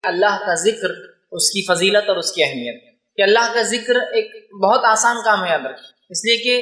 اللہ کا ذکر، اس کی فضیلت اور اس کی اہمیت، کہ اللہ کا ذکر ایک بہت آسان کام ہے یاد رکھیں، اس لیے کہ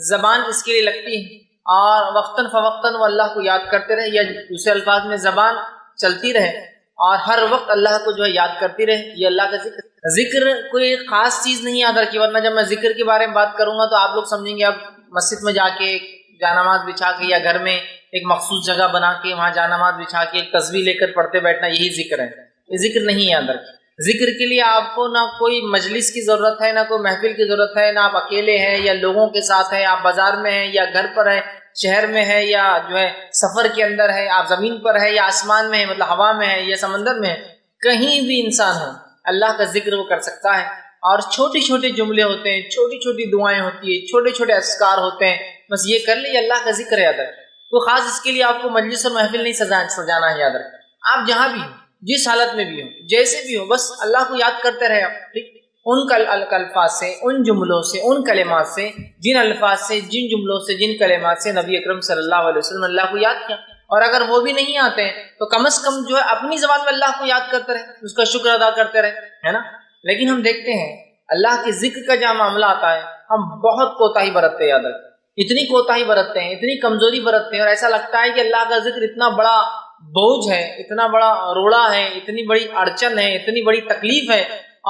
زبان اس کے لیے لگتی ہے اور وقتاً فوقتاً وہ اللہ کو یاد کرتے رہے، یا دوسرے الفاظ میں زبان چلتی رہے اور ہر وقت اللہ کو جو ہے یاد کرتی رہے، یہ اللہ کا ذکر۔ ذکر کوئی خاص چیز نہیں یاد رکھی، ورنہ جب میں ذکر کے بارے میں بات کروں گا تو آپ لوگ سمجھیں گے اب مسجد میں جا کے جانماز بچھا کے یا گھر میں ایک مخصوص جگہ بنا کے وہاں جانماز بچھا کے ایک تسبیح لے کر پڑھتے بیٹھنا یہی ذکر ہے، یہ ذکر نہیں یاد رکھیں۔ ذکر کے لیے آپ کو نہ کوئی مجلس کی ضرورت ہے، نہ کوئی محفل کی ضرورت ہے، نہ آپ اکیلے ہیں یا لوگوں کے ساتھ ہیں، آپ بازار میں ہیں یا گھر پر ہیں، شہر میں ہے یا جو ہے سفر کے اندر ہے، آپ زمین پر ہے یا آسمان میں ہے، مطلب ہوا میں ہے یا سمندر میں ہے، کہیں بھی انسان ہو اللہ کا ذکر وہ کر سکتا ہے۔ اور چھوٹے چھوٹے جملے ہوتے ہیں، چھوٹی چھوٹی دعائیں ہوتی ہیں، چھوٹے چھوٹے اذکار ہوتے ہیں، بس یہ کر لیں، اللہ کا ذکر یاد رکھیں۔ تو خاص اس کے لیے آپ کو مجلس اور محفل نہیں سجانا ہے، یاد رکھیں۔ آپ جہاں بھی ہوں، جس حالت میں بھی ہوں، جیسے بھی ہوں، بس اللہ کو یاد کرتے رہے آپ، ٹھیک؟ ان الفاظ سے، ان جملوں سے، ان کلمات سے، جن الفاظ سے، جن جملوں سے، جن کلمات سے نبی اکرم صلی اللہ علیہ وسلم اللہ کو یاد کیا۔ اور اگر وہ بھی نہیں آتے ہیں تو کم از کم جو ہے اپنی زبان میں اللہ کو یاد کرتے رہے، اس کا شکر ادا کرتے رہے، ہے نا۔ لیکن ہم دیکھتے ہیں اللہ کے ذکر کا جہاں معاملہ آتا ہے ہم بہت کوتاہی برتتے ہیں، یاد رکھیں، اتنی کوتاہی برتتے ہیں، اتنی کمزوری برتتے ہیں، اور ایسا لگتا ہے کہ اللہ کا ذکر اتنا بڑا بوجھ ہے، اتنا بڑا روڑا ہے، اتنی بڑی اڑچن ہے، اتنی بڑی تکلیف ہے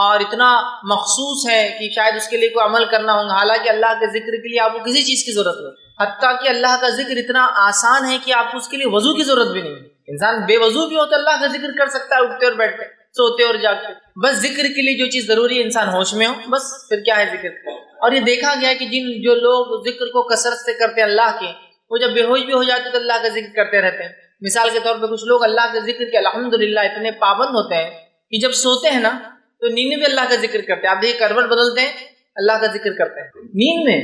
اور اتنا مخصوص ہے کہ شاید اس کے لیے کوئی عمل کرنا ہوگا، حالانکہ اللہ کے ذکر کے لیے آپ کو کسی چیز کی ضرورت نہیں، حتیٰ کہ اللہ کا ذکر اتنا آسان ہے کہ آپ کو اس کے لیے وضو کی ضرورت بھی نہیں ہے۔ انسان بے وضو بھی ہو تو اللہ کا ذکر کر سکتا ہے، اٹھتے اور بیٹھتے، سوتے اور جاگتے، بس ذکر کے لیے جو چیز ضروری ہے انسان ہوش میں ہو، بس پھر کیا ہے ذکر۔ اور یہ دیکھا گیا ہے کہ جو لوگ ذکر کو کثرت سے کرتے ہیں اللہ کے، وہ جب بے ہوش بھی ہو جاتے تو اللہ کا ذکر کرتے رہتے ہیں۔ مثال کے طور پہ کچھ لوگ اللہ کے ذکر کے الحمدللہ اتنے پابند ہوتے ہیں کہ جب سوتے ہیں نا تو نیند میں بھی اللہ کا ذکر کرتے ہیں۔ آپ دیکھیں کروٹ بدلتے ہیں، اللہ کا ذکر کرتے ہیں نیند میں،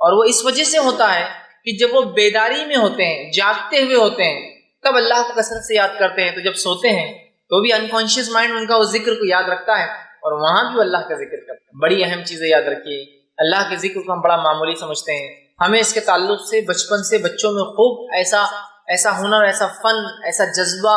اور وہ اس وجہ سے ہوتا ہے کہ جب وہ بیداری میں ہوتے ہیں، جاگتے ہوئے ہوتے ہیں، تب اللہ کو کثرت سے یاد کرتے ہیں، تو جب سوتے ہیں تو بھی انکانشیس مائنڈ ان کا اس ذکر کو یاد رکھتا ہے اور وہاں بھی اللہ کا ذکر کرتا ہے۔ بڑی اہم چیزیں یاد رکھیے، اللہ کے ذکر کو ہم بڑا معمولی سمجھتے ہیں، ہمیں اس کے تعلق سے بچپن سے بچوں میں خوب ایسا ہنر، ایسا فن، ایسا جذبہ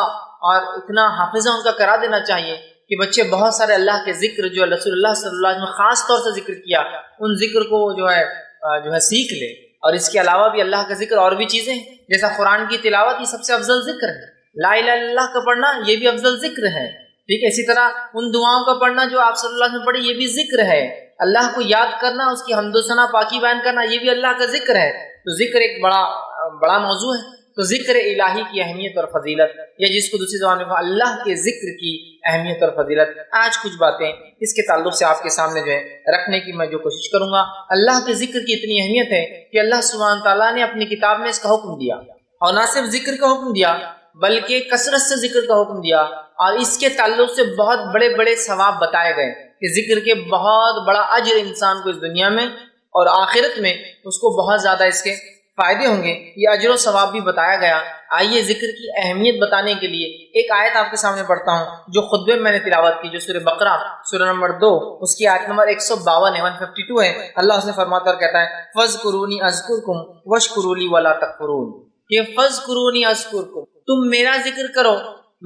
اور اتنا حافظہ ان کا کرا دینا چاہیے کہ بچے بہت سارے اللہ کے ذکر جو رسول اللہ صلی اللہ علیہ وسلم نے خاص طور سے ذکر کیا، ان ذکر کو جو ہے سیکھ لے۔ اور اس کے علاوہ بھی اللہ کا ذکر اور بھی چیزیں ہیں، جیسا قرآن کی تلاوت یہ سب سے افضل ذکر ہے، لا الہ الا اللہ کا پڑھنا یہ بھی افضل ذکر ہے، ٹھیک ہے۔ اسی طرح ان دعاؤں کا پڑھنا جو آپ صلی اللہ علیہ وسلم پڑھی یہ بھی ذکر ہے، اللہ کو یاد کرنا، اس کی حمد و ثنا پاکی بیان کرنا یہ بھی اللہ کا ذکر ہے۔ تو ذکر ایک بڑا موضوع ہے۔ تو ذکر الہی کی اہمیت اور فضیلت، یا جس کو دوسری زبان میں کہا اللہ کے ذکر کی اہمیت اور فضیلت، آج کچھ باتیں اس کے تعلق سے آپ کے سامنے جو ہے رکھنے کی میں جو کوشش کروں گا۔ اللہ کے ذکر کی اتنی اہمیت ہے کہ اللہ سبحانہ تعالیٰ نے اپنی کتاب میں اس کا حکم دیا، اور نہ صرف ذکر کا حکم دیا بلکہ کثرت سے ذکر کا حکم دیا، اور اس کے تعلق سے بہت بڑے بڑے ثواب بتائے گئے کہ ذکر کے بہت بڑا اجر انسان کو اس دنیا میں اور آخرت میں اس کو بہت زیادہ اس کے فائدے ہوں گے، یہ اجر و ثواب بھی بتایا گیا۔ آئیے ذکر کی اہمیت بتانے کے لیے ایک آیت آپ کے سامنے پڑھتا ہوں جو خطبے میں میں نے تلاوت کی، جو سورہ بقرہ سورہ نمبر 2 اس کی آیت نمبر 152 ہے، 152 ہے۔ اللہ اس نے فرماتا اور کہتا ہے فَاذْكُرُونِي أَذْكُرْكُمْ وَاشْكُرُوا لِي وَلَا تَكْفُرُونِ، کہ فَاذْكُرُونِي أَذْكُرْكُمْ، تم میرا ذکر کرو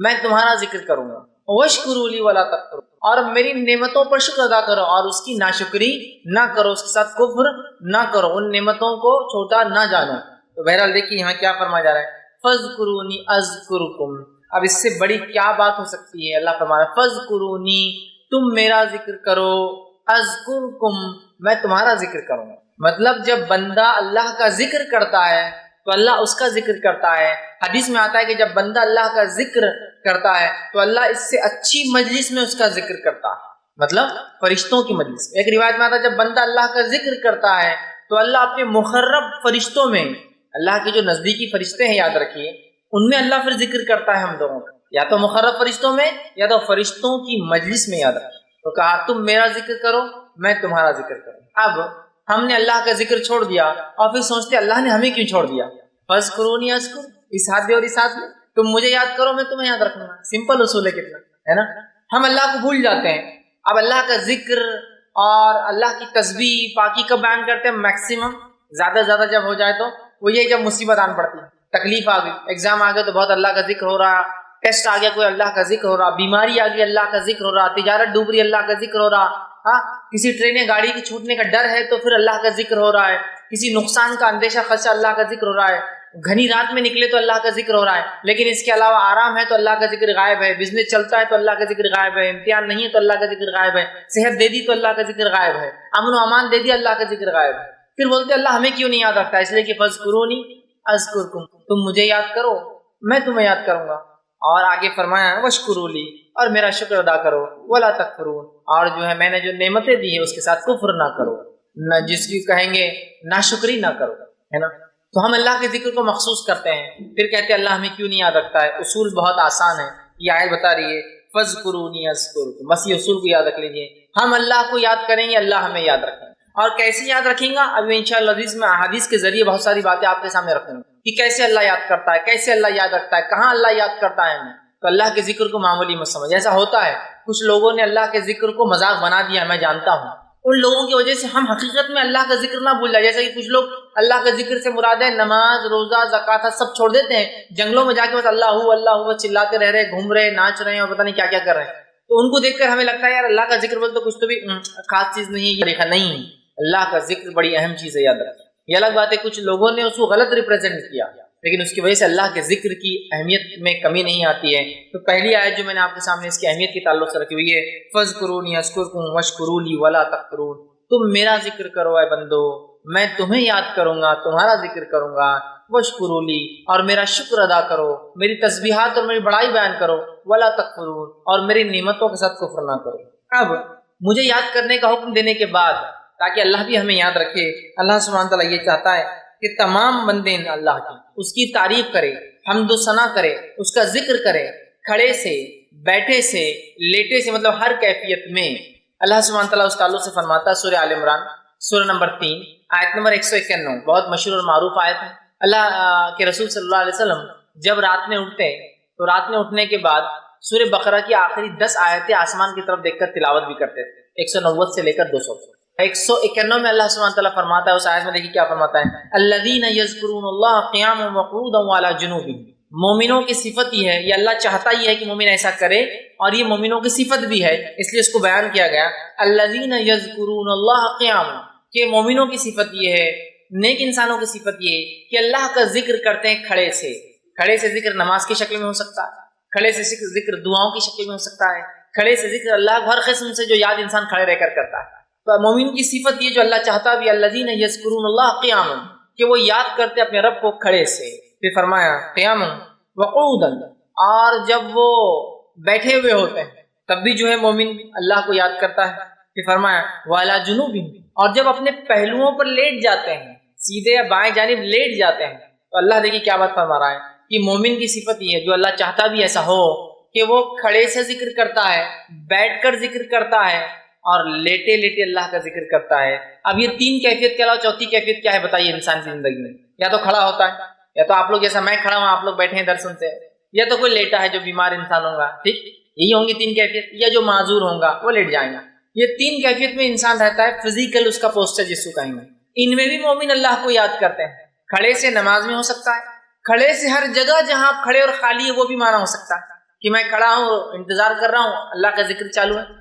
میں تمہارا ذکر کروں گا، وَاشْكُرُوا لِي وَلَا تَكْفُرُونِ، اور میری نعمتوں پر شکر ادا کرو اور اس کی ناشکری نہ کرو، اس کے ساتھ کفر نہ کرو، ان نعمتوں کو چھوٹا نہ جانو۔ تو بہرحال دیکھیے یہاں کیا فرمایا جا رہا ہے، فَاذْكُرُونِي أَذْكُرْكُمْ، اب اس سے بڑی کیا بات ہو سکتی ہے؟ اللہ فرما رہا ہے فَاذْكُرُونِي، تم میرا ذکر کرو، أَذْكُرْكُمْ، میں تمہارا ذکر کروں گا۔ مطلب جب بندہ اللہ کا ذکر کرتا ہے تو اللہ اس کا ذکر کرتا ہے۔ حدیث میں آتا ہے کہ جب بندہ اللہ کا ذکر کرتا ہے تو اللہ اس سے اچھی مجلس میں اس کا ذکر کرتا ہے، مطلب فرشتوں کی مجلس میں۔ ایک روایت میں آتا ہے جب بندہ اللہ کا ذکر کرتا ہے تو اللہ اپنے مقرب فرشتوں میں، اللہ کے جو نزدیکی فرشتے ہیں یاد رکھیے، ان میں اللہ پھر ذکر کرتا ہے ہم لوگوں کا، یا تو مقرب فرشتوں میں یا تو فرشتوں کی مجلس میں، یاد رکھیے۔ تو کہا تم میرا ذکر کرو میں تمہارا ذکر کروں۔ اب ہم نے اللہ کا ذکر چھوڑ دیا اور پھر سوچتے اللہ نے ہمیں کیوں چھوڑ دیا؟ فَاذْكُرُونِي أَذْكُرْكُمْ، اس ہاتھ دے اور اس ہاتھ میں، تم مجھے یاد کرو میں تمہیں یاد رکھوں گا، سمپل اصول ہے کتنا، ہے نا۔ ہم اللہ کو بھول جاتے ہیں۔ اب اللہ کا ذکر اور اللہ کی تسبیح پاکی کب بیان کرتے ہیں؟ میکسیمم زیادہ سے زیادہ جب ہو جائے تو وہ یہ جب مصیبت آن پڑتی ہے، تکلیف آ گئی، ایگزام آ گئے تو بہت اللہ کا ذکر ہو رہا، ٹیسٹ آ گیا کوئی اللہ کا ذکر ہو رہا، بیماری آ گئی اللہ کا ذکر ہو رہا، تجارت ڈوب رہی اللہ کا ذکر ہو رہا، ہاں کسی ٹرین گاڑی کی چھوٹنے کا ڈر ہے تو پھر اللہ کا ذکر ہو رہا ہے، کسی نقصان کا اندیشہ خدشہ اللہ کا ذکر ہو رہا ہے، گھنی رات میں نکلے تو اللہ کا ذکر ہو رہا ہے، لیکن اس کے علاوہ آرام ہے تو اللہ کا ذکر غائب ہے، بزنس چلتا ہے تو اللہ کا ذکر غائب ہے، امتحان نہیں ہے تو اللہ کا ذکر غائب ہے، صحت دے دی تو اللہ کا ذکر غائب ہے، امن و امان دے دیا اللہ کا ذکر غائب ہے۔ پھر بولتے اللہ ہمیں کیوں نہیں یاد رکھتا؟ اس لیے کہ فاذکرونی اذکرکم، تم مجھے یاد کرو میں تمہیں یاد کروں گا۔ اور آگے فرمایا واشکرولی، اور میرا شکر ادا کرو، ولا تکفرون، اور جو ہے میں نے جو نعمتیں دی ہیں اس کے ساتھ کفر نہ کرو، نہ جس کی کہیں گے ناشکری نہ کرو، ہے نا۔ تو ہم اللہ کے ذکر کو مخصوص کرتے ہیں، پھر کہتے ہیں اللہ ہمیں کیوں نہیں یاد رکھتا ہے۔ اصول بہت آسان ہے، یہ آیت بتا رہی ہے فاذکرونی اذکرکم، بس یہ اصول کو یاد رکھ لیجیے، ہم اللہ کو یاد کریں گے اللہ ہمیں یاد رکھیں گے۔ اور کیسے یاد رکھیں گا؟ اب انشاءاللہ عزیز میں احادیث کے ذریعے بہت ساری باتیں آپ کے سامنے رکھوں گا کہ کیسے اللہ یاد کرتا ہے، کیسے اللہ یاد رکھتا ہے، کہاں اللہ یاد کرتا ہے ہمیں۔ تو اللہ کے ذکر کو معمولی مت سمجھ، ایسا ہوتا ہے کچھ لوگوں نے اللہ کے ذکر کو مذاق بنا دیا، میں جانتا ہوں، ان لوگوں کی وجہ سے ہم حقیقت میں اللہ کا ذکر نہ بھول جائے۔ جیسے کہ کچھ لوگ اللہ کا ذکر سے مراد ہے نماز روزہ زکوٰۃ سب چھوڑ دیتے ہیں، جنگلوں میں جا کے بس اللہ چلاتے رہ رہے، گھوم رہے، ناچ رہے ہیں اور پتہ نہیں کیا کیا کر رہے ہیں۔ تو ان کو دیکھ کر ہمیں لگتا ہے یار اللہ کا ذکر بول تو کچھ تو بھی خاص چیز نہیں ہے، یہ دیکھا نہیں، اللہ کا ذکر بڑی اہم چیز ہے، یاد رکھیں۔ یہ الگ بات ہے کچھ لوگوں نے اس کو غلط ریپرزینٹ کیا، لیکن اس کی وجہ سے اللہ کے ذکر کی اہمیت میں کمی نہیں آتی ہے۔ تو پہلی آیت جو میں نے آپ کے سامنے اس کی اہمیت کے تعلق سے رکھی ہوئی ہے فاذکرونی اذکرکم واشکروا لی ولا تکفرون، تم میرا ذکر کرو اے بندو، میں تمہیں یاد کروں گا، تمہارا ذکر کروں گا، واشکروا لی، اور میرا شکر ادا کرو، میری تسبیحات اور میری بڑائی بیان کرو، ولا تکفرون، اور میری نعمتوں کے ساتھ کفر نہ کرو۔ اب مجھے یاد کرنے کا حکم دینے کے بعد تاکہ اللہ بھی ہمیں یاد رکھے، اللہ سبحانہ تعالیٰ یہ چاہتا ہے کہ تمام بندے اللہ کی اس کی تعریف کرے، حمد و ثنا کرے، اس کا ذکر کرے، کھڑے سے، بیٹھے سے، لیٹے سے، مطلب ہر کیفیت میں۔ اللہ سبحانہ تعالیٰ اس تعلق سے فرماتا ہے سورہ آل عمران سورہ نمبر 3 آیت نمبر 191، بہت مشہور اور معروف آیت ہے۔ اللہ کے رسول صلی اللہ علیہ وسلم جب رات میں اٹھتے تو رات میں اٹھنے کے بعد سورہ بقرہ کی آخری 10 آیتیں آسمان کی طرف دیکھ کر تلاوت بھی کرتے تھے، 190 سے لے کر 200۔ 191 میں اللہ سبحانہ تعالیٰ فرماتا ہے، اس آیت میں دیکھیے کیا فرماتا ہے، الذین یذکرون اللہ قیاما وقعودا وعلی جنوبہم، مومنوں کی صفت یہ ہے، یہ اللہ چاہتا ہی ہے کہ مومن ایسا کرے، اور یہ مومنوں کی صفت بھی ہے، اس لیے اس کو بیان کیا گیا الذین یذکرون اللہ قیاما، کہ مومنوں کی صفت یہ ہے، نیک انسانوں کی صفت یہ ہے کہ اللہ کا ذکر کرتے ہیں کھڑے سے۔ کھڑے سے ذکر نماز کی شکل میں ہو سکتا ہے، کھڑے سے ذکر دعاؤں کی شکل میں ہو سکتا ہے، کھڑے سے ذکر اللہ کو ہر قسم سے جو یاد انسان کھڑے رہ کر کرتا ہے۔ تو مومن کی صفت یہ جو اللہ چاہتا بھی، الذین یذکرون اللہ قیاما، کہ وہ یاد کرتے اپنے رب کو کھڑے سے۔ پھر فرمایا قیاما وقعودا، اور جب وہ بیٹھے ہوئے ہوتے ہیں تب بھی جو ہے مومن اللہ کو یاد کرتا ہے۔ پھر فرمایا وعلی جنوبہم، اور جب اپنے پہلوؤں پر لیٹ جاتے ہیں، سیدھے یا بائیں جانب لیٹ جاتے ہیں، تو اللہ دیکھیے کیا بات فرما رہا ہے کہ مومن کی صفت یہ ہے جو اللہ چاہتا بھی ایسا ہو کہ وہ کھڑے سے ذکر کرتا ہے، بیٹھ کر ذکر کرتا ہے، اور لیٹے لیٹے اللہ کا ذکر کرتا ہے۔ اب یہ 3 کیفیت کے علاوہ چوتھی کیفیت کیا ہے بتائیے انسان کی زندگی میں؟ یا تو کھڑا ہوتا ہے، یا تو آپ لوگ جیسا میں کھڑا ہوں آپ لوگ بیٹھے ہیں در سنتے ہیں، یا تو کوئی لیٹا ہے جو بیمار انسان ہوگا، ٹھیک، یہی ہوں گی 3 کیفیت، یا جو معذور ہوگا وہ لیٹ جائیں گا۔ یہ 3 کیفیت میں انسان رہتا ہے، فزیکل اس کا پوسچر جس کو کہیں گے، ان میں بھی مومن اللہ کو یاد کرتے ہیں۔ کھڑے سے نماز میں ہو سکتا ہے، کھڑے سے ہر جگہ جہاں آپ کھڑے اور خالی ہے وہ بھی مانا ہو سکتا ہے کہ میں کھڑا ہوں انتظار کر رہا ہوں اللہ کا ذکر چالو ہے،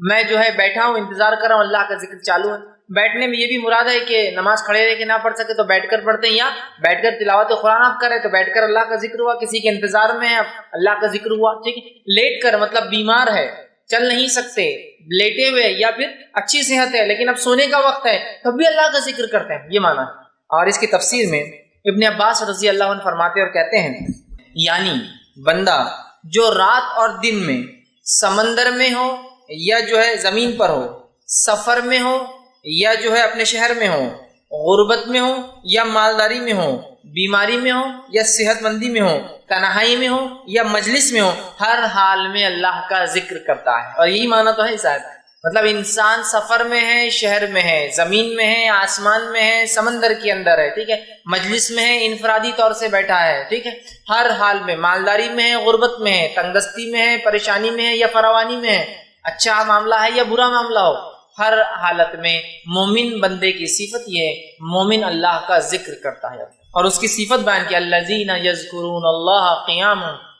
میں جو ہے بیٹھا ہوں انتظار کر رہا ہوں اللہ کا ذکر چالو ہے۔ بیٹھنے میں یہ بھی مراد ہے کہ نماز کھڑے رہ کے نہ پڑھ سکے تو بیٹھ کر پڑھتے ہیں، یا بیٹھ کر تلاوت قرآن آپ کرے تو بیٹھ کر اللہ کا ذکر ہوا، کسی کے انتظار میں اللہ کا ذکر ہوا، ٹھیک ہے۔ لیٹ کر مطلب بیمار ہے، چل نہیں سکتے، لیٹے ہوئے، یا پھر اچھی صحت ہے لیکن اب سونے کا وقت ہے تب بھی اللہ کا ذکر کرتے ہیں، یہ معنی ہے۔ اور اس کی تفسیر میں ابن عباس رضی اللہ عنہ فرماتے اور کہتے ہیں، یعنی بندہ جو رات اور دن میں سمندر میں ہو یا جو ہے زمین پر ہو، سفر میں ہو یا جو ہے اپنے شہر میں ہو، غربت میں ہو یا مالداری میں ہو، بیماری میں ہو یا صحت مندی میں ہو، تنہائی میں ہو یا مجلس میں ہو، ہر حال میں اللہ کا ذکر کرتا ہے۔ اور یہی معنی تو ہے شاید، مطلب انسان سفر میں ہے، شہر میں ہے، زمین میں ہے، آسمان میں ہے، سمندر کے اندر ہے، ٹھیک ہے، مجلس میں ہے، انفرادی طور سے بیٹھا ہے، ٹھیک ہے، ہر حال میں، مالداری میں ہے، غربت میں ہے، تنگدستی میں ہے، پریشانی میں ہے یا فراوانی میں ہے، اچھا معاملہ ہے یا برا معاملہ ہو، ہر حالت میں مومن بندے کی صفت یہ ہے، مومن اللہ کا ذکر کرتا ہے۔ اور اس کی صفت بیان کی الذین یذکرون اللہ قیاما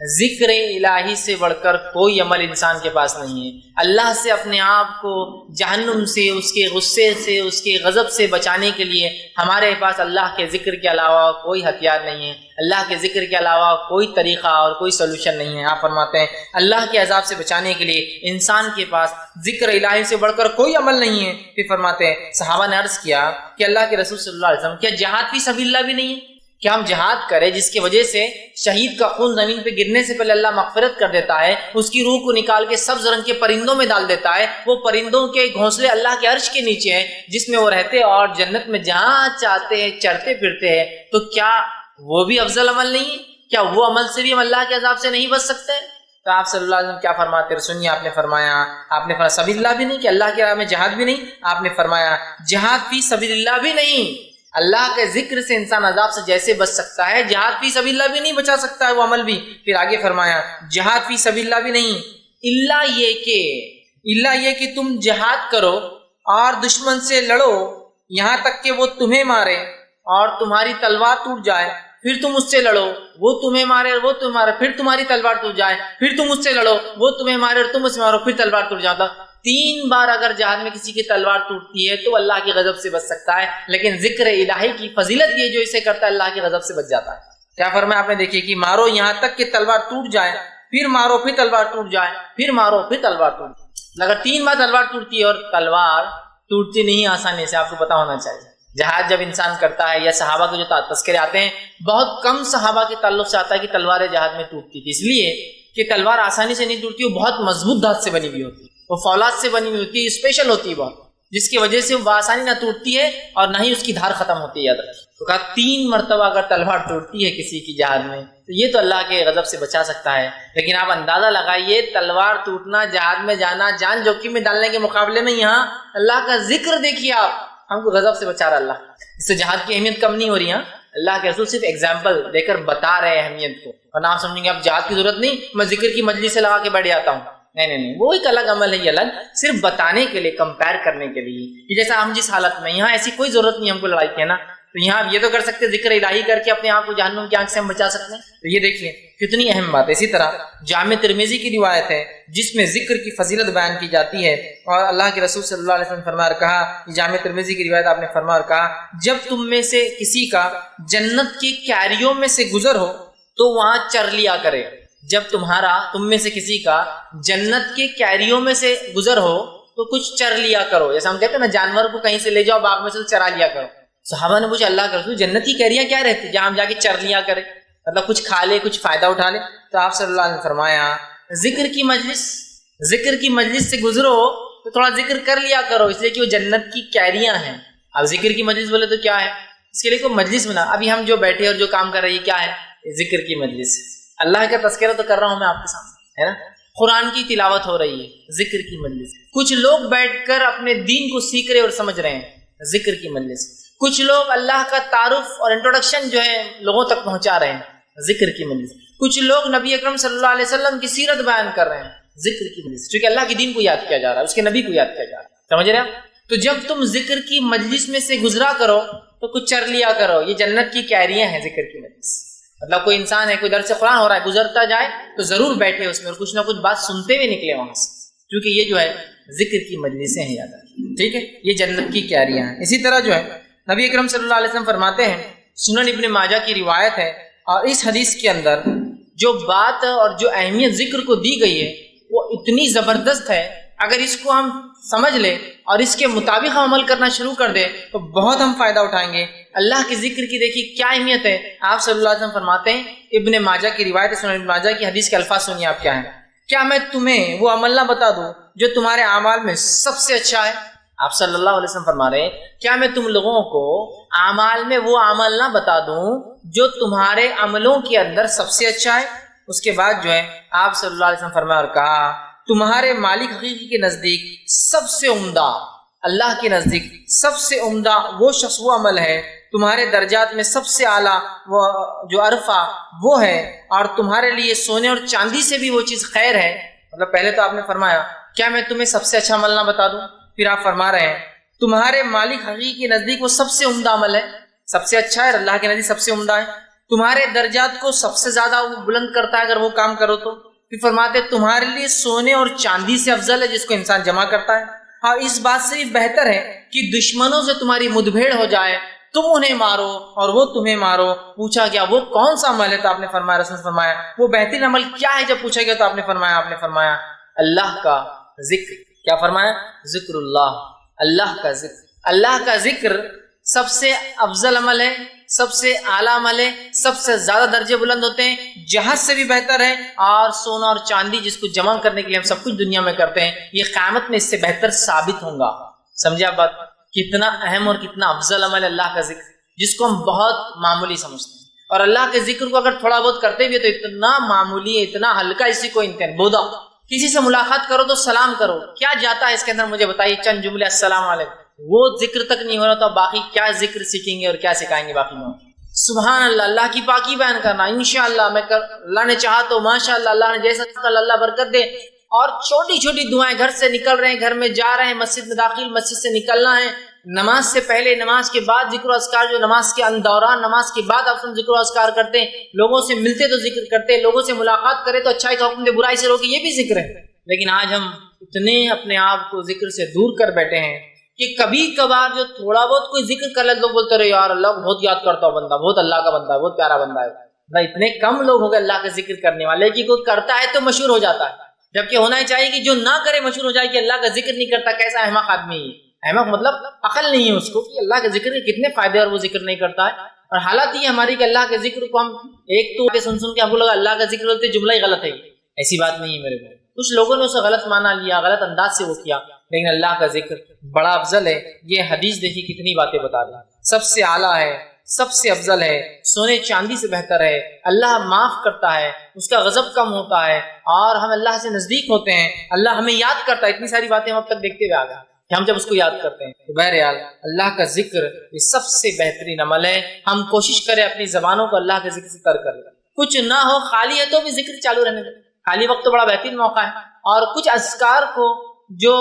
ذکر الہی سے بڑھ کر کوئی عمل انسان کے پاس نہیں ہے۔ اللہ سے اپنے آپ کو جہنم سے، اس کے غصے سے، اس کے غضب سے بچانے کے لیے ہمارے پاس اللہ کے ذکر کے علاوہ کوئی ہتھیار نہیں ہے، اللہ کے ذکر کے علاوہ کوئی طریقہ اور کوئی سولوشن نہیں ہے۔ آپ فرماتے ہیں اللہ کے عذاب سے بچانے کے لیے انسان کے پاس ذکر الہی سے بڑھ کر کوئی عمل نہیں ہے۔ پھر فرماتے ہیں صحابہ نے عرض کیا کہ اللہ کے رسول صلی اللہ علیہ وسلم کیا جہاد فی سبیل اللہ بھی نہیں ہے؟ کہ ہم جہاد کریں جس کی وجہ سے شہید کا خون زمین پہ گرنے سے پہلے اللہ مغفرت کر دیتا ہے، اس کی روح کو نکال کے سبز رنگ کے پرندوں میں ڈال دیتا ہے، وہ پرندوں کے گھونسلے اللہ کے عرش کے نیچے ہیں جس میں وہ رہتے اور جنت میں جہاں چاہتے ہیں چرتے پھرتے ہیں، تو کیا وہ بھی افضل عمل نہیں ہے؟ کیا وہ عمل سے بھی ہم اللہ کے عذاب سے نہیں بچ سکتے؟ تو آپ صلی اللہ علیہ وسلم کیا فرماتے ہیں سنیے، آپ نے فرمایا سبیل اللہ بھی نہیں، کہ اللہ کے راہ میں جہاد بھی نہیں، آپ نے فرمایا جہاد فی سبیل اللہ بھی نہیں۔ اللہ کے ذکر سے انسان عذاب سے جیسے بچ سکتا ہے، جہاد فی سبیل اللہ بھی نہیں بچا سکتا ہے وہ عمل بھی۔ پھر آگے فرمایا جہاد فی سبیل اللہ بھی نہیں، اللہ یہ کہ تم جہاد کرو اور دشمن سے لڑو یہاں تک کہ وہ تمہیں مارے اور تمہاری تلوار ٹوٹ جائے، پھر تم اس سے لڑو، وہ تمہیں مارے اور وہ تمہیں مارے، پھر تمہاری تلوار ٹوٹ جائے، پھر تم اس سے لڑو، وہ تمہیں مارے اور تم اس سے مارو، پھر تلوار ٹوٹ جاتا۔ 3 بار اگر جہاد میں کسی کی تلوار ٹوٹتی ہے تو اللہ کی غضب سے بچ سکتا ہے، لیکن ذکر الہی کی فضیلت یہ جو اسے کرتا ہے اللہ کی غضب سے بچ جاتا ہے۔ کیا فرمایا آپ نے؟ دیکھیے کہ مارو یہاں تک کہ تلوار ٹوٹ جائے، پھر مارو پھر تلوار ٹوٹ جائے، پھر مارو پھر تلوار ٹوٹ جائے۔ اگر 3 بار تلوار ٹوٹتی ہے اور تلوار ٹوٹتی نہیں آسانی سے، آپ کو پتا ہونا چاہیے۔ جہاد جب انسان کرتا ہے یا صحابہ کے جو تذکرے آتے ہیں، بہت کم صحابہ کے تعلق سے آتا ہے کہ تلواریں جہاد میں ٹوٹتی تھی، اس لیے کہ تلوار آسانی سے نہیں ٹوٹتی، وہ بہت مضبوط دھات سے بنی ہوئی ہوتی ہے، وہ فولاد سے بنی ہوئی ہوتی ہے، اسپیشل ہوتی ہے بہت، جس کی وجہ سے وہ آسانی نہ ٹوٹتی ہے اور نہ ہی اس کی دھار ختم ہوتی ہے۔ یاد رکھیں تو کہا 3 مرتبہ اگر تلوار ٹوٹتی ہے کسی کی جہاد میں تو یہ تو اللہ کے غضب سے بچا سکتا ہے، لیکن آپ اندازہ لگائیے تلوار ٹوٹنا، جہاد میں جانا، جان جوکھم میں ڈالنے کے مقابلے میں یہاں اللہ کا ذکر دیکھیے، آپ ہم کو غضب سے بچا رہا اللہ۔ اس سے جہاد کی اہمیت کم نہیں ہو رہی ہے۔ اللہ کے رسول صرف ایگزامپل دے کر بتا رہے ہیں اہمیت کو، اور نہ سمجھیں گے اب جہاد کی ضرورت نہیں، میں ذکر کی مجلس سے لگا کے بیٹھ جاتا ہوں، نہیں، وہ ایک الگ عمل ہے، یہ الگ، صرف بتانے کے لیے، کمپیر کرنے کے لیے کہ جیسا ہم جس حالت میں، یہاں ایسی کوئی ضرورت نہیں ہم کو لڑائی کی ہے نا، تو یہاں آپ یہ تو کر سکتے ذکر الہی کر کے اپنے آپ کو جہنم کی آنکھ سے ہم بچا سکتے ہیں، تو یہ دیکھیے کتنی اہم بات ہے۔ اسی طرح جامع ترمذی کی روایت ہے جس میں ذکر کی فضیلت بیان کی جاتی ہے، اور اللہ کے رسول صلی اللہ علیہ وسلم فرمایا اور کہا، جامع ترمذی کی روایت آپ نے فرمایا اور کہا، جب تم میں سے کسی کا جنت کی کیاریوں میں سے گزر ہو تو وہاں چر لیا کرے۔ جب تم میں سے کسی کا جنت کے کیریوں میں سے گزر ہو تو کچھ چر لیا کرو، جیسا ہم کہتے ہیں نا جانور کو کہیں سے لے جاؤ باغ میں سے چرا لیا کرو۔ صحابہ نے پوچھا اللہ کا رسول جنت کی کیریاں کیا رہتی جہاں ہم جا کے چر لیا کرے، مطلب کچھ کھا لے، کچھ فائدہ اٹھا لے؟ تو آپ صلی اللہ علیہ وسلم فرمایا ذکر کی مجلس سے گزرو تو تھوڑا ذکر کر لیا کرو، اس لیے کہ وہ جنت کی کیریاں ہیں۔ اب ذکر کی مجلس بولے تو کیا ہے، اس کے لیے کوئی مجلس بنا، ابھی ہم جو بیٹھے اور جو کام کر رہے ہیں کیا ہے، ذکر کی مجلس، اللہ کا تذکرہ تو کر رہا ہوں میں آپ کے سامنے، ہے نا، قرآن کی تلاوت ہو رہی ہے، ذکر کی مجلس۔ کچھ لوگ بیٹھ کر اپنے دین کو سیکھ رہے اور سمجھ رہے ہیں، ذکر کی مجلس۔ کچھ لوگ اللہ کا تعارف اور انٹروڈکشن جو ہے لوگوں تک پہنچا رہے ہیں، ذکر کی مجلس۔ کچھ لوگ نبی اکرم صلی اللہ علیہ وسلم کی سیرت بیان کر رہے ہیں، ذکر کی مجلس، چونکہ اللہ کے دین کو یاد کیا جا رہا ہے، اس کے نبی کو یاد کیا جا رہا ہے، سمجھ رہے ہیں؟ تو جب تم ذکر کی مجلس میں سے گزرا کرو تو کچھ چر لیا کرو، یہ جنت کی کیریاں ہیں ذکر کی مجلس۔ مطلب کوئی انسان ہے، کوئی درس قرآن ہو رہا ہے، گزرتا جائے تو ضرور بیٹھے اس میں اور کچھ نہ کچھ بات سنتے ہوئے نکلے وہاں سے، کیونکہ یہ جو ہے ذکر کی مجلسیں ہیں، یاد رکھیں، ٹھیک ہے، یہ جنت کی کیریاں ہیں۔ اسی طرح جو ہے نبی اکرم صلی اللہ علیہ وسلم فرماتے ہیں، سنن ابن ماجہ کی روایت ہے، اور اس حدیث کے اندر جو بات اور جو اہمیت ذکر کو دی گئی ہے وہ اتنی زبردست ہے، اگر اس کو ہم سمجھ لیں اور اس کے مطابق ہم عمل کرنا شروع کر دیں تو بہت ہم فائدہ اٹھائیں گے۔ اللہ کے ذکر کی دیکھیے کیا اہمیت ہے۔ آپ صلی اللہ علیہ وسلم فرماتے ہیں، ابن ماجہ کی روایت ہے، سنن ابن ماجہ کی حدیث کے الفاظ سنیے آپ کیا ہیں، کیا میں تمہیں وہ عمل نہ بتا دوں جو تمہارے اعمال میں سب سے اچھا ہے؟ آپ صلی اللہ علیہ وسلم فرما رہے ہیں، کیا میں تم لوگوں کو اعمال میں وہ عمل نہ بتا دوں جو تمہارے عملوں کے اندر سب سے اچھا ہے؟ اس کے بعد جو ہے آپ صلی اللہ علیہ وسلم فرمایا اور کہا، تمہارے مالک حقیقی کے نزدیک سب سے عمدہ، اللہ کے نزدیک سب سے عمدہ وہ شخص، وہ عمل ہے، تمہارے درجات میں سب سے اعلیٰ وہ جو عرفہ وہ ہے، اور تمہارے لیے سونے اور چاندی سے بھی وہ چیز خیر ہے۔ مطلب پہلے تو آپ نے فرمایا کیا میں تمہیں سب سے اچھا عمل نہ بتا دوں، پھر آپ فرما رہے ہیں تمہارے مالک حقیقی کے نزدیک وہ سب سے عمدہ عمل ہے، سب سے اچھا ہے، اللہ کے نزدیک سب سے عمدہ ہے۔ تمہارے درجات کو سب سے زیادہ وہ بلند کرتا ہے اگر وہ کام کرو تو. پھر فرماتے تمہارے لیے سونے اور چاندی سے افضل ہے جس کو انسان جمع کرتا ہے. اور اس بات سے بھی بہتر ہے کہ دشمنوں سے تمہاری مدبھیڑ ہو جائے، تم انہیں مارو اور وہ تمہیں مارو. پوچھا گیا وہ کون سا عمل ہے؟ تو آپ نے فرمایا، رسول نے فرمایا وہ بہترین عمل کیا ہے؟ جب پوچھا گیا تو آپ نے فرمایا اللہ کا ذکر. کیا فرمایا؟ ذکر اللہ، اللہ کا ذکر. اللہ کا ذکر سب سے افضل عمل ہے، سب سے اعلیٰ عمل ہے، سب سے زیادہ درجے بلند ہوتے ہیں، جہاز سے بھی بہتر ہے، اور سونا اور چاندی جس کو جمع کرنے کے لیے ہم سب کچھ دنیا میں کرتے ہیں، یہ قیامت میں اس سے بہتر ثابت ہوں گا. سمجھے آپ بات؟ کتنا اہم اور کتنا افضل عمل ہے اللہ کا ذکر، جس کو ہم بہت معمولی سمجھتے ہیں. اور اللہ کے ذکر کو اگر تھوڑا بہت کرتے بھی تو اتنا معمولی ہے، اتنا ہلکا، اسی کو انتہا بودا. کسی سے ملاقات کرو تو سلام کرو، کیا جاتا ہے اس کے اندر؟ مجھے بتائیے چند جملے، السلام علیکم. وہ ذکر تک نہیں ہو رہا تو باقی کیا ذکر سیکھیں گے اور کیا سکھائیں گے باقی میں؟ سبحان اللہ، اللہ کی پاکی بیان کرنا، انشاءاللہ اللہ نے چاہا تو ماشاءاللہ، اللہ نے جیسا اللہ برکت دے. اور چھوٹی چھوٹی دعائیں، گھر سے نکل رہے ہیں، گھر میں جا رہے ہیں، مسجد میں داخل، مسجد سے نکلنا ہے، نماز سے پہلے، نماز کے بعد ذکر و اذکار، جو نماز کے دوران، نماز کے بعد آپ ذکر و اذکار کرتے ہیں، لوگوں سے ملتے تو ذکر کرتے ہیں، لوگوں سے ملاقات کرے تو اچھائی کا حکم دے، برائی سے روکے، یہ بھی ذکر ہے. لیکن آج ہم اتنے اپنے آپ کو ذکر سے دور کر بیٹھے ہیں کہ کبھی کبھار جو تھوڑا بہت کوئی ذکر کر لے لوگ بولتے رہے یار اللہ کو بہت یاد کرتا ہو بندہ، بہت اللہ کا بندہ ہے، بہت پیارا بندہ ہے. اتنے کم لوگ ہو گئے اللہ کا ذکر کرنے والے کہ کوئی کرتا ہے تو مشہور ہو جاتا ہے، جبکہ ہونا ہی چاہیے کہ جو نہ کرے مشہور ہو جائے کہ اللہ کا ذکر نہیں کرتا. کیسا احمق آدمی ہے! احمق مطلب عقل نہیں ہے اس کو کہ اللہ کے ذکر کے کتنے فائدے اور وہ ذکر نہیں کرتا ہے. اور حالت یہ ہماری کہ اللہ کے ذکر کو ہم ایک تو سن کے ہم کو لگا اللہ کا ذکر بولتے جملہ ہی غلط ہے. ایسی بات نہیں ہے میرے بھائی. کچھ لوگوں نے اسے غلط مانا لیا، غلط انداز سے وہ کیا، لیکن اللہ کا ذکر بڑا افضل ہے. یہ حدیث دیکھی کتنی باتیں بتا رہی، سب سے اعلیٰ ہے، سب سے افضل ہے، سونے چاندی سے بہتر ہے. اللہ معاف کرتا ہے، اس کا غضب کم ہوتا ہے، اور ہم اللہ سے نزدیک ہوتے ہیں. اللہ ہمیں یاد کرتا ہے. اتنی ساری باتیں ہم اب تک دیکھتے ہوئے آ گئے کہ ہم جب اس کو یاد کرتے ہیں. تو بہرحال اللہ کا ذکر یہ سب سے بہترین عمل ہے. ہم کوشش کریں اپنی زبانوں کو اللہ کے ذکر سے تر کر لیں. کچھ نہ ہو، خالی ہے تو بھی ذکر چالو رہنے دیں. خالی وقت تو بڑا بہترین موقع ہے. اور کچھ اذکار کو جو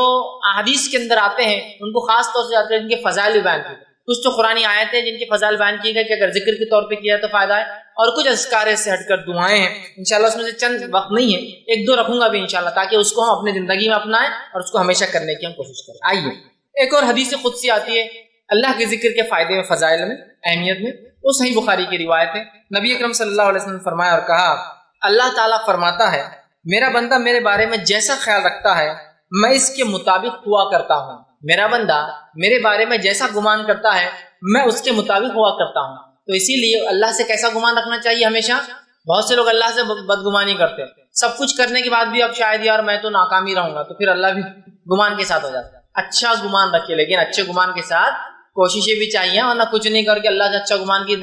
احادیث کے اندر آتے ہیں ان کو خاص طور سے یاد کریں، جن کے فضائل بیان کیے. کچھ تو قرآنی آیت ہیں جن کے فضائل بیان کیے گئے کہ اگر ذکر کے طور پہ کیا تو فائدہ ہے، اور کچھ اذکار سے ہٹ کر دعائیں ہیں. انشاءاللہ اس میں سے چند وقت نہیں ہے، ایک دو رکھوں گا بھی انشاءاللہ، تاکہ اس کو ہم اپنی زندگی میں اپنائیں اور اس کو ہمیشہ کرنے کی ہم کوشش کریں. آئیے ایک اور حدیث قدسی آتی ہے اللہ کے ذکر کے فائدے میں، فضائل میں، اہمیت میں. وہ صحیح بخاری کی روایت ہے. نبی اکرم صلی اللہ علیہ وسلم نے فرمایا اور کہا، اللہ تعالیٰ فرماتا ہے میرا بندہ میرے بارے میں جیسا خیال رکھتا ہے میں اس کے مطابق ہوا کرتا ہوں. میرا بندہ میرے بارے میں جیسا گمان کرتا ہے میں اس کے مطابق ہوا کرتا ہوں. تو اسی لیے اللہ سے کیسا گمان رکھنا چاہیے ہمیشہ؟ بہت سے لوگ اللہ سے بدگمانی کرتے ہیں، سب کچھ کرنے کے بعد بھی اب شاید یار میں تو ناکام ہی رہوں گا، تو پھر اللہ بھی گمان کے ساتھ ہو جاتا ہے. اچھا گمان رکھیے، لیکن اچھے گمان کے ساتھ کوششیں بھی چاہیے، ورنہ کچھ نہیں کر کے اللہ سے اچھا گمان کی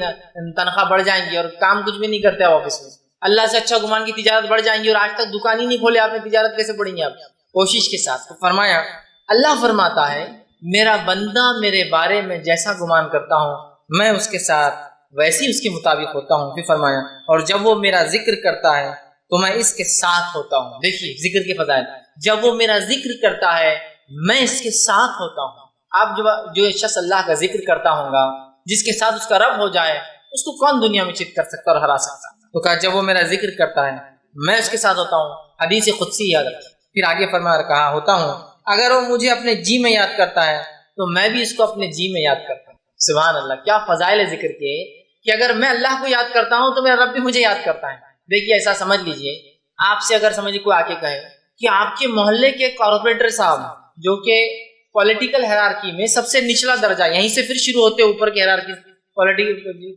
تنخواہ بڑھ جائیں گی اور کام کچھ بھی نہیں کرتے آپ آفس میں. اللہ سے اچھا گمان کی تجارت بڑھ جائیں گی اور آج تک دکان ہی نہیں کھولے آپ نے، تجارت کیسے بڑھیں گے آپ؟ کوشش کے ساتھ. تو فرمایا اللہ فرماتا ہے میرا بندہ میرے بارے میں جیسا گمان کرتا ہوں میں اس کے ساتھ ویسی اس کے مطابق ہوتا ہوں. پھر فرمایا اور جب وہ میرا ذکر کرتا ہے تو میں اس کے ساتھ ہوتا ہوں. دیکھیے ذکر کے فضائل، جب وہ میرا ذکر کرتا ہے میں اس کے ساتھ ہوتا ہوں. آپ جو شخص اللہ کا ذکر کرتا ہوگا، جس کے ساتھ اس کا رب ہو جائے، اس کو کون دنیا میں چت کر سکتا اور ہرا سکتا؟ تو کہا جب وہ میرا ذکر کرتا ہے میں اس کے ساتھ ہوتا ہوں. حدیث قدسی یاد رکھیں. پھر آگے فرمایا اور کہا ہوتا ہوں اگر وہ مجھے اپنے جی میں یاد کرتا ہے تو میں بھی اس کو اپنے جی میں یاد کرتا ہوں. سبحان اللہ، کیا فضائل ہے ذکر کے کہ اگر میں اللہ کو یاد کرتا ہوں تو میرا رب بھی مجھے یاد کرتا ہے. دیکھیے ایسا سمجھ لیجئے، آپ سے اگر سمجھے کوئی آ کے کہے کہ آپ کے محلے کے کارپوریٹر صاحب جو کہ پولیٹیکل ہیرارکی میں سب سے نچلا درجہ، یہیں سے پھر شروع ہوتے اوپر کے ہیرارکی،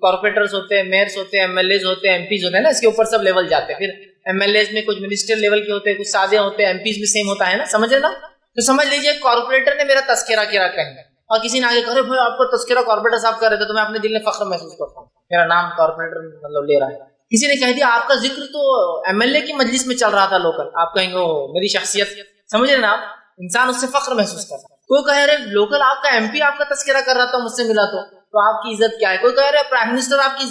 کارپوریٹرز ہوتے ہیں، میئرس ہوتے ہیں، ایم ایل ایز ہوتے ہیں، ایم پیز ہوتے ہیں نا، اس کے اوپر سب لیول جاتے ہیں. پھر ایم ایل ایز میں کچھ منسٹر لیول کے ہوتے ہیں، کچھ سادے ہوتے ہیں، ایم پیز بھی سیم ہوتا ہے نا، سمجھے نا. تو سمجھ لیجئے کارپوریٹر نے میرا تذکرہ کیا کہیں اور کسی نے آگے کہا بھائی آپ کو تذکرہ کارپوریٹر صاحب کر رہے تھے تو میں اپنے دل میں فخر محسوس کرتا ہوں، میرا نام کارپوریٹر مطلب لے رہا ہے. کسی نے کہہ دیا آپ کا ذکر تو ایم ایل اے کی مجلس میں چل رہا تھا لوکل، آپ کہیں گے میری شخصیت، سمجھ رہے نا آپ، انسان اس سے فخر محسوس کرتا ہے. کوئی کہہ رہے لوکل آپ کا ایم پی آپ کا تذکرہ کر رہا تھا مجھ سے ملا تو آپ کی عزت کیا ہے. کوئی کہہ رہے پرائم منسٹر آپ کی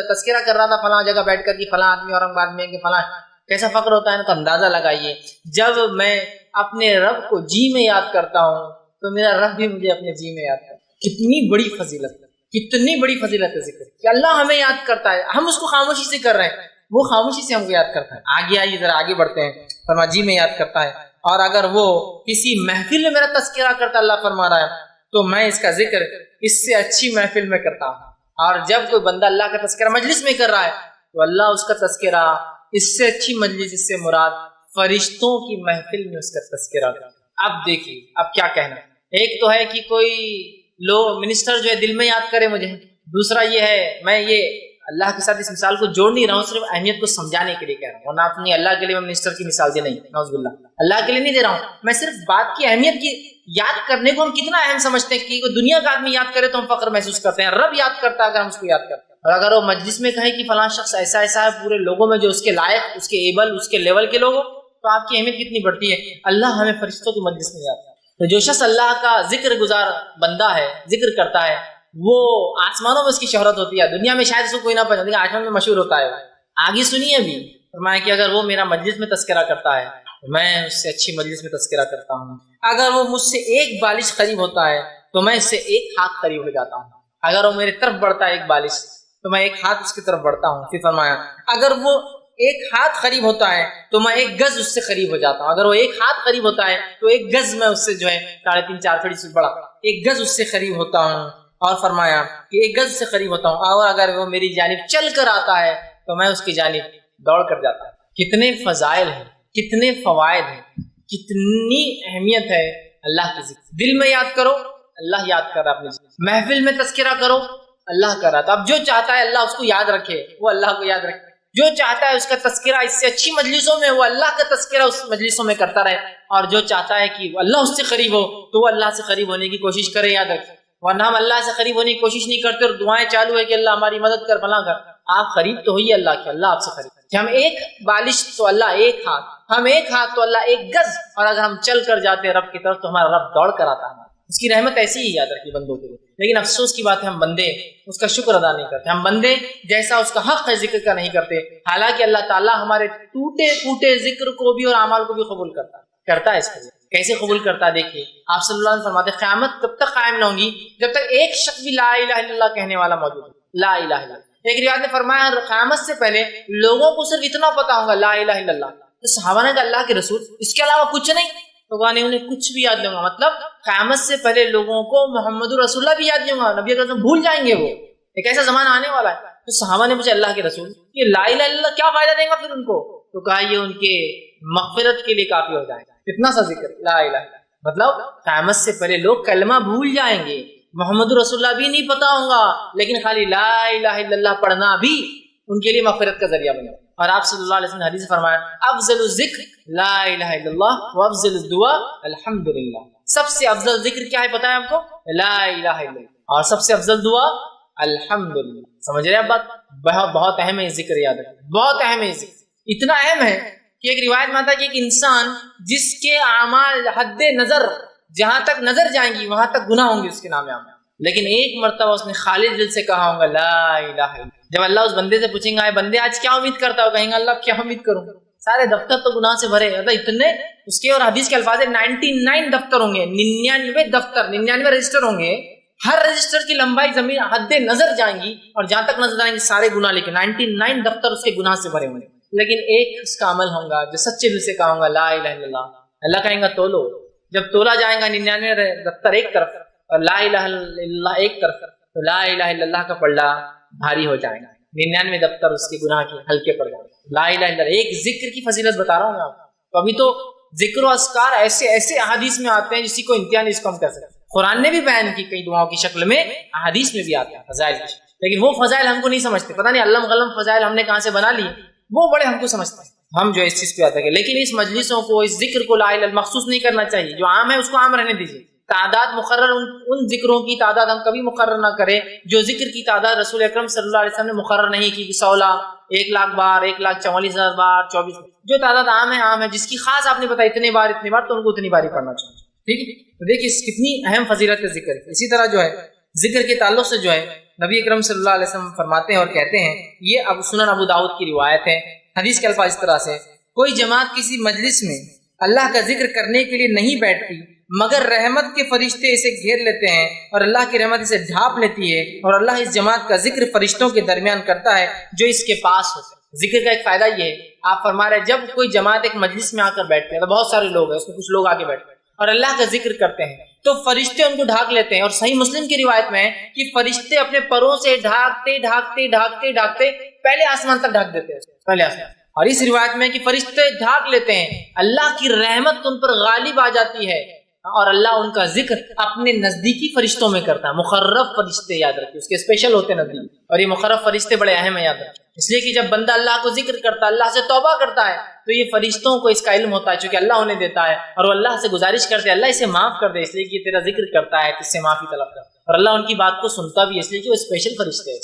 تذکرہ کر رہا تھا فلاں جگہ بیٹھ کر کہ فلاں آدمی اورنگ آباد میں کہ فلاں، کیسا فخر ہوتا ہے نا. تو اندازہ لگائیے جب میں اپنے رب کو جی میں یاد کرتا ہوں تو میرا رب بھی مجھے اپنے جی میں یاد کرتا ہے. کتنی بڑی فضیلت ہے. کتنی بڑی فضیلت ہے ذکر کہ اللہ ہمیں یاد کرتا ہے، ہم اس کو خاموشی سے کر رہے ہیں، وہ خاموشی سے ہم کو یاد کرتا ہے۔ آگے آئیے ذرا آگے بڑھتے ہیں، فرما جی میں یاد کرتا ہے، اور اگر وہ کسی محفل میں میرا تذکرہ کرتا، اللہ فرما رہا ہے، تو میں اس کا ذکر اس سے اچھی محفل میں کرتا ہوں۔ اور جب کوئی بندہ اللہ کا تذکرہ مجلس میں کر رہا ہے تو اللہ اس کا تذکرہ اس سے اچھی مجلس، اس سے مراد فرشتوں کی محفل میں اس کا تذکرہ کرتا۔ اب دیکھیے اب کیا کہنا ہے، ایک تو ہے کہ کوئی لوگ منسٹر جو ہے دل میں یاد کرے مجھے، دوسرا یہ ہے میں یہ اللہ کے ساتھ اس مثال کو جوڑ نہیں رہا ہوں، صرف اہمیت کو سمجھانے کے لیے کہہ رہا ہوں، ورنہ اپنی اللہ کے لیے میں منسٹر کی مثال دے نہیں، نعوذ باللہ، اللہ کے لیے نہیں دے رہا ہوں، میں صرف بات کی اہمیت کی یاد کرنے کو ہم کتنا اہم سمجھتے ہیں کہ دنیا کا آدمی یاد کرے تو ہم فخر محسوس کرتے ہیں، رب یاد کرتا ہے اگر ہم اس کو یاد کرتے ہیں، اور اگر وہ مجلس میں کہے کہ فلاں شخص ایسا ایسا ہے پورے لوگوں میں جو اس کے لائق، اس کے ایبل، اس کے لیول کے لوگ ہو، تو آپ کی اہمیت کتنی بڑھتی ہے۔ اللہ ہمیں فرشتوں کی مجلس میں یاد کرتا ہے۔ تو جو شخص اللہ کا ذکر گزار بندہ ہے، ذکر کرتا ہے، وہ آسمانوں میں اس کی شہرت ہوتی ہے، دنیا میں شاید اس کو کوئی نہ پہچانے، آسمان میں مشہور ہوتا ہے۔ آگے سنیے ابھی فرمایا کہ اگر وہ میرا مجلس میں تذکرہ کرتا ہے تو میں اس سے اچھی مجلس میں تذکرہ کرتا ہوں، اگر وہ مجھ سے ایک بالش قریب ہوتا ہے تو میں اس سے ایک ہاتھ قریب ہو جاتا ہوں، اگر وہ میرے طرف بڑھتا ہے ایک بالش تو میں ایک ہاتھ اس کی طرف بڑھتا ہوں۔ پھر فرمایا اگر وہ ایک ہاتھ قریب ہوتا ہے تو میں ایک گز اس سے قریب ہو جاتا ہوں، اگر وہ ایک ہاتھ قریب ہوتا ہے تو ایک گز میں اس سے جو ہے 3.5 4 فٹ سے بڑا ایک گز اس سے قریب ہوتا ہوں، اور فرمایا کہ ایک گز سے قریب ہوتا ہوں، اور اگر وہ میری جانب چل کر آتا ہے تو میں اس کی جانب دوڑ کر جاتا ہوں۔ کتنے فضائل ہیں، کتنے فوائد ہیں، کتنی اہمیت ہے اللہ کی ذکر۔ دل میں یاد کرو، اللہ یاد کر رہا ہے اپنے ذکر، محفل میں تذکرہ کرو، اللہ کر رہا تھا۔ اب جو چاہتا ہے اللہ اس کو یاد رکھے وہ اللہ کو یاد رکھے، جو چاہتا ہے اس کا تذکرہ اس سے اچھی مجلسوں میں وہ اللہ کا تذکرہ اس مجلسوں میں کرتا رہے، اور جو چاہتا ہے کہ اللہ اس سے قریب ہو تو وہ اللہ سے قریب ہونے کی کوشش کرے، یاد رکھے۔ ورنہ ہم اللہ سے قریب ہونے کی کوشش نہیں کرتے اور دعائیں چالو ہے کہ اللہ ہماری مدد کر، فلاں کر۔ آپ قریب تو ہوئیے اللہ کے، اللہ آپ سے قریب کہ ہم ایک بالش تو اللہ ایک ہاتھ، ہم ایک ہاتھ تو اللہ ایک گز، اور اگر ہم چل کر جاتے ہیں رب کی طرف تو ہمارا رب دوڑ کر آتا ہے۔ اس کی رحمت ایسی ہی یاد رکھی بندوں کے لیے، لیکن افسوس کی بات ہے ہم بندے اس کا شکر ادا نہیں کرتے، ہم بندے جیسا اس کا حق ہے ذکر کا نہیں کرتے، حالانکہ اللہ تعالیٰ ہمارے ٹوٹے پھوٹے ذکر کو بھی اور اعمال کو بھی قبول کرتا ہے۔ اس کو کیسے قبول کرتا ہے دیکھیے، آپ صلی اللہ علیہ وسلم فرماتے ہیں قیامت تب تک قائم نہ ہوں گی جب تک ایک شخص بھی لا الہ الا اللہ کہنے والا موجود ہے، لا الہ الا اللہ۔ ایک روایت میں فرمایا قیامت سے پہلے لوگوں کو صرف اتنا پتا ہوگا لا الہ الا اللہ، تو صحابہ نے کہا اللہ کے رسول اس کے علاوہ کچھ نہیں؟ تو کہا نہیں انہیں کچھ بھی یاد نہیں ہوگا، مطلب قیامت سے پہلے لوگوں کو محمد رسول اللہ بھی یاد نہیں ہوگا، نبی اکرم بھول جائیں گے، وہ ایک ایسا زمانہ آنے والا ہے۔ تو صحابہ نے پوچھا اللہ کے رسول یہ لا الہ الا اللہ کیا فائدہ دے گا پھر ان کو؟ تو کہا یہ ان کے مغفرت کے لیے کافی ہو جائے گا، کتنا سا ذکر لا الہ الا اللہ، مطلب قیامت سے پہلے لوگ کلمہ بھول جائیں گے، محمد رسول اللہ بھی نہیں پتا ہوگا، لیکن خالی لا الہ الا اللہ پڑھنا بھی ان کے لیے مغفرت کا ذریعہ بنے گا۔ اور آپ صلی اللہ علیہ وسلم نے حدیث فرمایا افضل الذکر لا الہ الا اللہ وافضل الدعاء الحمدللہ، سب سے افضل ذکر کیا ہے پتہ ہے آپ کو؟ لا الہ الا اللہ، اور سب سے افضل دعا الحمدللہ۔ سمجھ رہے ہیں آپ بات؟ بہت اہم ہے یہ ذکر، یاد رکھیں بہت اہم ہے یہ ذکر، اتنا اہم ہے کہ ایک روایت میں آتا ہے کہ ایک انسان جس کے اعمال حد نظر جہاں تک نظر جائیں گی وہاں تک گناہ ہوں گے اس کے نام میں، لیکن ایک مرتبہ اس نے خالص دل سے کہا ہوگا لا الہ الا اللہ۔ جب اللہ اس بندے سے پوچھیں گا اے بندے آج کیا امید کرتا ہو، کہیں گا اللہ کیا امید کروں، سارے دفتر تو گناہ سے بھرے، اتنے اس کے، اور حدیث کے الفاظ 99 دفتر ہوں گے، 99 دفتر، 99 رجسٹر ہوں گے، ہر رجسٹر کی لمبائی زمین حد نظر جائیں گی اور جہاں تک نظر آئیں گے سارے گناہ، لیکن 99 دفتر اس کے گناہ سے بھرے ہوں گے، لیکن ایک اس کا عمل ہوگا جو سچے دل سے کہا ہوگا لا الہ الا اللہ۔ اللہ کہیں گا تولو، جب تولا جائے گا 99 دفتر ایک طرف اور لا الہ الا اللہ ایک طرف، تو لا الہ الا اللہ کا پلڑا بھاری ہو جائے گا، 99 دفتر اس کے گناہ کے ہلکے پڑ جائیں گے۔ لا الہ الا اللہ ایک ذکر کی فضیلت بتا رہا ہوں میں آپ کو، تو ابھی تو ذکر و اذکار ایسے ایسے احادیث میں آتے ہیں جس کو امتحان اس کو ہم کر سکتے ہیں، قرآن نے بھی بیان کی کئی دعاؤں کی شکل میں، احادیث میں بھی آتے ہیں فضائل کی، لیکن وہ فضائل ہم کو نہیں سمجھتے، پتہ نہیں علم غلم فضائل ہم نے کہاں سے بنا لی، وہ بڑے ہم کو سمجھتے ہیں، ہم جو اس چیز پہ آتے ہیں، لیکن اس مجلسوں کو اس ذکر کو لا الہ الا اللہ مخصوص نہیں کرنا چاہیے، جو عام ہے اس کو عام رہنے دیجیے، تعداد مقرر ان ذکروں کی تعداد ہم کبھی مقرر نہ کریں جو ذکر کی تعداد رسول اکرم صلی اللہ علیہ وسلم نے مقرر نہیں کی کہ 100 لاکھ 1 لاکھ بار 1,44,000 بار 24، جو تعداد عام ہے جس کی خاص آپ نے بتایا اتنے بار تو ان کو اتنی بار ہی پڑھنا چاہیے، ٹھیک ہے؟ تو دیکھیے کتنی اہم فضیلت کا ذکر ہے۔ اسی طرح جو ہے ذکر کے تعلق سے جو ہے نبی اکرم صلی اللہ علیہ وسلم فرماتے ہیں اور کہتے ہیں، یہ سنن ابو داؤد کی روایت ہے، حدیث کے الفاظ اس طرح سے، کوئی جماعت کسی مجلس میں اللہ کا ذکر کرنے کے لیے نہیں بیٹھتی مگر رحمت کے فرشتے اسے گھیر لیتے ہیں اور اللہ کی رحمت اسے ڈھانپ لیتی ہے، اور اللہ اس جماعت کا ذکر فرشتوں کے درمیان کرتا ہے جو اس کے پاس ہوتے ہیں۔ ذکر کا ایک فائدہ یہ ہے، آپ فرما رہے ہیں جب کوئی جماعت ایک مجلس میں آ کر بیٹھتے ہیں تو بہت سارے لوگ ہیں، اس میں کچھ لوگ آگے بیٹھتے ہیں اور اللہ کا ذکر کرتے ہیں تو فرشتے ان کو ڈھانک لیتے ہیں، اور صحیح مسلم کی روایت میں ہے کہ فرشتے اپنے پروں سے ڈھانکتے ڈھانکتے ڈھانکتے ڈھانکتے پہلے آسمان تک ڈھانک دیتے ہیں، پہلے آسمان۔ اور اس روایت میں کہ فرشتے ڈھانک لیتے ہیں، اللہ کی رحمت ان پر غالب آ جاتی ہے اور اللہ ان کا ذکر اپنے نزدیکی فرشتوں میں کرتا ہے۔ مقرب فرشتے یاد رکھیے، اس کے اسپیشل ہوتے ہیں نزدیک، اور یہ مقرب فرشتے بڑے اہم ہیں یاد رکھیے، اس لیے کہ جب بندہ اللہ کو ذکر کرتا ہے، اللہ سے توبہ کرتا ہے تو یہ فرشتوں کو اس کا علم ہوتا ہے چونکہ اللہ انہیں دیتا ہے، اور وہ اللہ سے گزارش کرتے ہیں اللہ اسے معاف کر دے، اس لیے کہ یہ تیرا ذکر کرتا ہے، اس سے معافی طلب کرتا ہے، اور اللہ ان کی بات کو سنتا بھی ہے اس لیے کہ وہ اسپیشل فرشتے ہیں،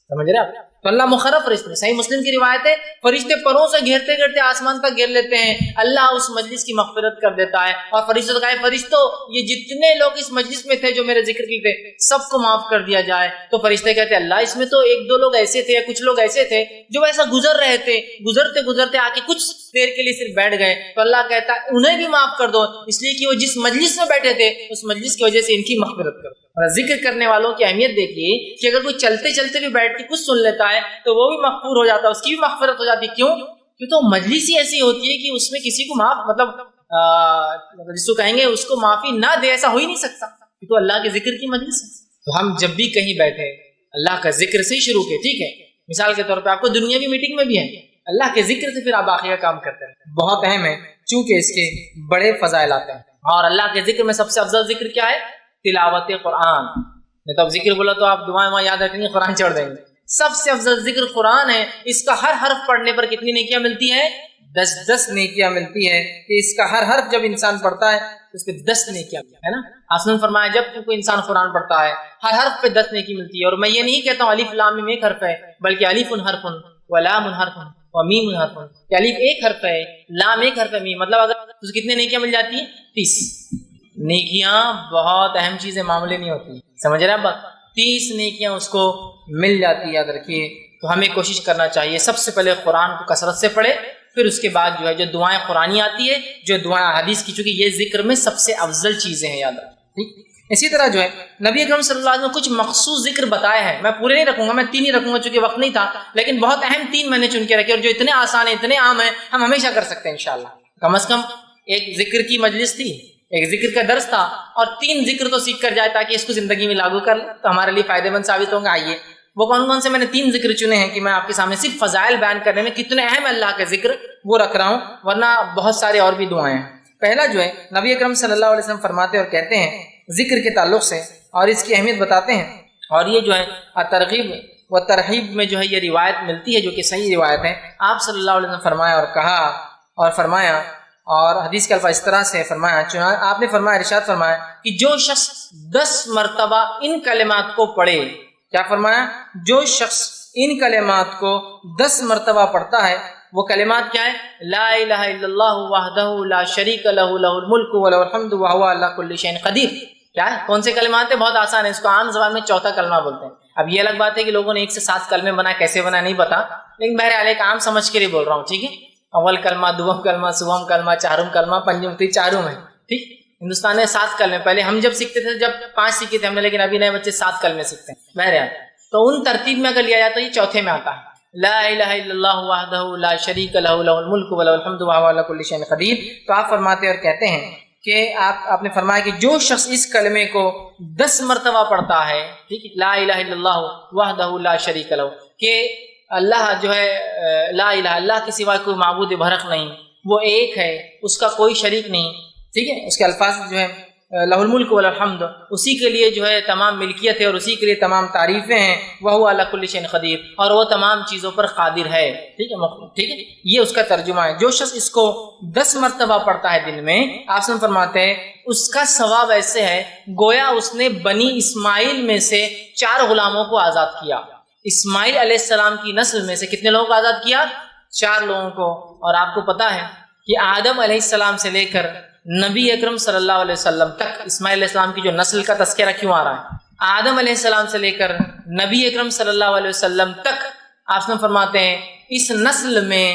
سمجھ رہے آپ؟ تو اللہ مخرب فرشتے، صحیح مسلم کی روایت ہے فرشتے پروں سے گھیرتے گھیرتے آسمان تک گھیر لیتے ہیں، اللہ اس مجلس کی مغفرت کر دیتا ہے، اور فرشتوں کہا ہے فرشتوں یہ جتنے لوگ اس مجلس میں تھے جو میرے ذکر کی تھے سب کو معاف کر دیا جائے۔ تو فرشتے کہتے ہیں اللہ اس میں تو ایک دو لوگ ایسے تھے یا کچھ لوگ ایسے تھے جو ایسا گزر رہے تھے، گزرتے گزرتے آ کے کچھ دیر کے لیے صرف بیٹھ گئے، تو اللہ کہتا ہے انہیں بھی معاف کر دو، اس لیے کہ وہ جس مجلس میں بیٹھے تھے اس مجلس کی وجہ سے ان کی مغفرت کر دو۔ اور ذکر کرنے والوں کی اہمیت دیکھیے کہ اگر کوئی چلتے چلتے بھی بیٹھ کے کچھ سن لیتا ہے تو وہ بھی مغفور ہو جاتا ہے، اس کی بھی مغفرت ہو جاتی ہے۔ کیوں؟ کیونکہ وہ مجلس ہی ایسی ہوتی ہے کہ اس میں کسی کو معاف جس کو کہیں گے اس کو معافی نہ دے، ایسا ہو ہی نہیں سکتا، تو اللہ کے ذکر کی مجلس ہے۔ تو ہم جب بھی کہیں بیٹھے اللہ کا ذکر سے ہی شروع کے، ٹھیک ہے، مثال کے طور پہ آپ کو دنیاوی میٹنگ میں بھی ہے اللہ کے ذکر سے پھر آپ باقی کا کام کرتے ہیں، بہت اہم ہے چونکہ اس کے بڑے فضائل آتے ہیں۔ اور اللہ کے ذکر میں سب سے افضل ذکر کیا ہے؟ تلاوت قرآن۔ نہیں تو اب ذکر بولا تو آپ دعائیں یاد رکھیں گے، قرآن چھوڑ دیں گے۔ سب سے افضل ذکر قرآن ہے، اس کا ہر حرف پڑھنے پر کتنی نیکیاں ملتی ہیں؟ 10 نیکیاں ملتی ہے کہ اس کا ہر حرف جب انسان پڑھتا ہے تو اس پہ 10 نیکیاں ہے نا۔ آپ نے فرمایا جب کوئی انسان قرآن پڑھتا ہے ہر حرف پہ 10 نیکی ملتی ہے، اور میں یہ نہیں کہتا ہوں الف لام میم ایک حرف ہے، بلکہ الف حرف و لام حرف و میم حرف، کہ الف ایک حرف ہے، لام ایک حرف ہے، میم مطلب اگر تو کتنے نیکیاں مل جاتی ہیں؟ 30 نیکیاں۔ بہت اہم چیزیں معمولی نہیں ہوتی، سمجھ رہے ہیں اب؟ 30 نیکیاں اس کو مل جاتی ہے، یاد رکھیے۔ تو ہمیں کوشش کرنا چاہیے سب سے پہلے قرآن کو کثرت سے پڑھے، پھر اس کے بعد جو ہے جو دعائیں قرآنی آتی ہے، جو دعائیں حدیث کی، چونکہ یہ ذکر میں سب سے افضل چیزیں ہیں، یاد رکھیں۔ اسی طرح جو ہے نبی اکرم صلی اللہ علیہ وسلم نے کچھ مخصوص ذکر بتائے ہیں، میں پورے نہیں رکھوں گا، میں 3 ہی رکھوں گا چونکہ وقت نہیں تھا، لیکن بہت اہم 3 میں نے چن کے رکھے اور جو اتنے آسان ہیں اتنے عام ہیں ہم ہمیشہ کر سکتے ہیں انشاءاللہ۔ کم از کم ایک ذکر کی مجلس تھی، ایک ذکر کا درس تھا، اور 3 ذکر تو سیکھ کر جائے تاکہ اس کو زندگی میں لاگو کر لیں تو ہمارے لیے فائدے مند ثابت ہوں گے۔ آئیے وہ کون کون سے میں نے 3 ذکر چنے ہیں کہ میں آپ کے سامنے صرف فضائل بیان کرنے میں کتنے اہم اللہ کے ذکر وہ رکھ رہا ہوں، ورنہ بہت سارے اور بھی دعائیں ہیں۔ پہلا جو ہے نبی اکرم صلی اللہ علیہ وسلم فرماتے اور کہتے ہیں ذکر کے تعلق سے اور اس کی اہمیت بتاتے ہیں، اور یہ جو ہے ترغیب و ترہیب میں جو ہے یہ روایت ملتی ہے جو کہ صحیح روایت ہے۔ آپ صلی اللہ علیہ وسلم فرمایا اور کہا اور فرمایا، اور حدیث کے الفاظ اس طرح سے فرمایا، آپ نے فرمایا، ارشاد فرمایا کہ جو شخص 10 مرتبہ ان کلمات کو پڑھے، کیا فرمایا؟ جو شخص ان کلمات کو 10 مرتبہ پڑھتا ہے، وہ کلمات کیا ہے؟ لا الہ الا اللہ وحدہ لا شریک لہ لہ الملک ولہ الحمد وہو علی کل شیء قدیر۔ کیا ہے؟ کون سے کلمات ہیں؟ بہت آسان ہے، اس کو عام زبان میں چوتھا کلمہ بولتے ہیں۔ اب یہ الگ بات ہے کہ لوگوں نے 1 سے 7 کلمے بنائے، کیسے بنائے نہیں پتا، لیکن بہرحال ایک عام سمجھ کے لیے بول رہا ہوں، ٹھیک ہے؟ اول کلمہ، دوم کلمہ، سوم کلمہ، چہارم کلمہ، پنجم تی، چارم ہے، ٹھیک۔ ہندوستان میں 7 کلمے، پہلے ہم جب سیکھتے تھے جب 5 سیکھے تھے ہم نے، لیکن ابھی نئے بچے 7 کلمے سیکھتے ہیں بہرحال۔ تو ان ترتیب میں اگر لیا جائے تو یہ چوتھے میں آتا ہے، لا الہ الا اللہ وحدہ لا شریک لہ لہ الملک ولہ الحمد وہو علی کل شیء قدیر۔ تو آپ فرماتے اور کہتے ہیں کہ آپ نے فرمایا کہ جو شخص اس کلمے کو 10 مرتبہ پڑھتا ہے، ٹھیک ہے، لا الہ الا اللہ وحدہ لا شریک لہ، کہ اللہ جو ہے لا الہ، اللہ کے سوا کوئی معبود برحق نہیں، وہ ایک ہے، اس کا کوئی شریک نہیں، ٹھیک ہے۔ اس کے الفاظ جو ہے لہ الملک ولا الحمد، اسی کے لیے جو ہے تمام ملکیت ہے اور اسی کے لیے تمام تعریفیں ہیں، وہو علی کل شیء قدیر، اور وہ تمام چیزوں پر قادر ہے، ٹھیک ہے، ٹھیک ہے۔ یہ اس کا ترجمہ ہے۔ جو شخص اس کو 10 مرتبہ پڑھتا ہے دن میں، آپ سے فرماتے ہیں اس کا ثواب ایسے ہے گویا اس نے بنی اسماعیل میں سے 4 غلاموں کو آزاد کیا۔ اسماعیل علیہ السلام کی نسل میں سے کتنے لوگوں کو آزاد کیا؟ 4 لوگوں کو۔ اور آپ کو پتا ہے کہ آدم علیہ السلام سے لے کر نبی اکرم صلی اللہ علیہ وسلم تک، اسماعیل علیہ السلام کی جو نسل کا تذکرہ کیوں آ رہا ہے؟ آدم علیہ السلام سے لے کر نبی اکرم صلی اللہ علیہ وسلم تک آپ فرماتے ہیں اس نسل میں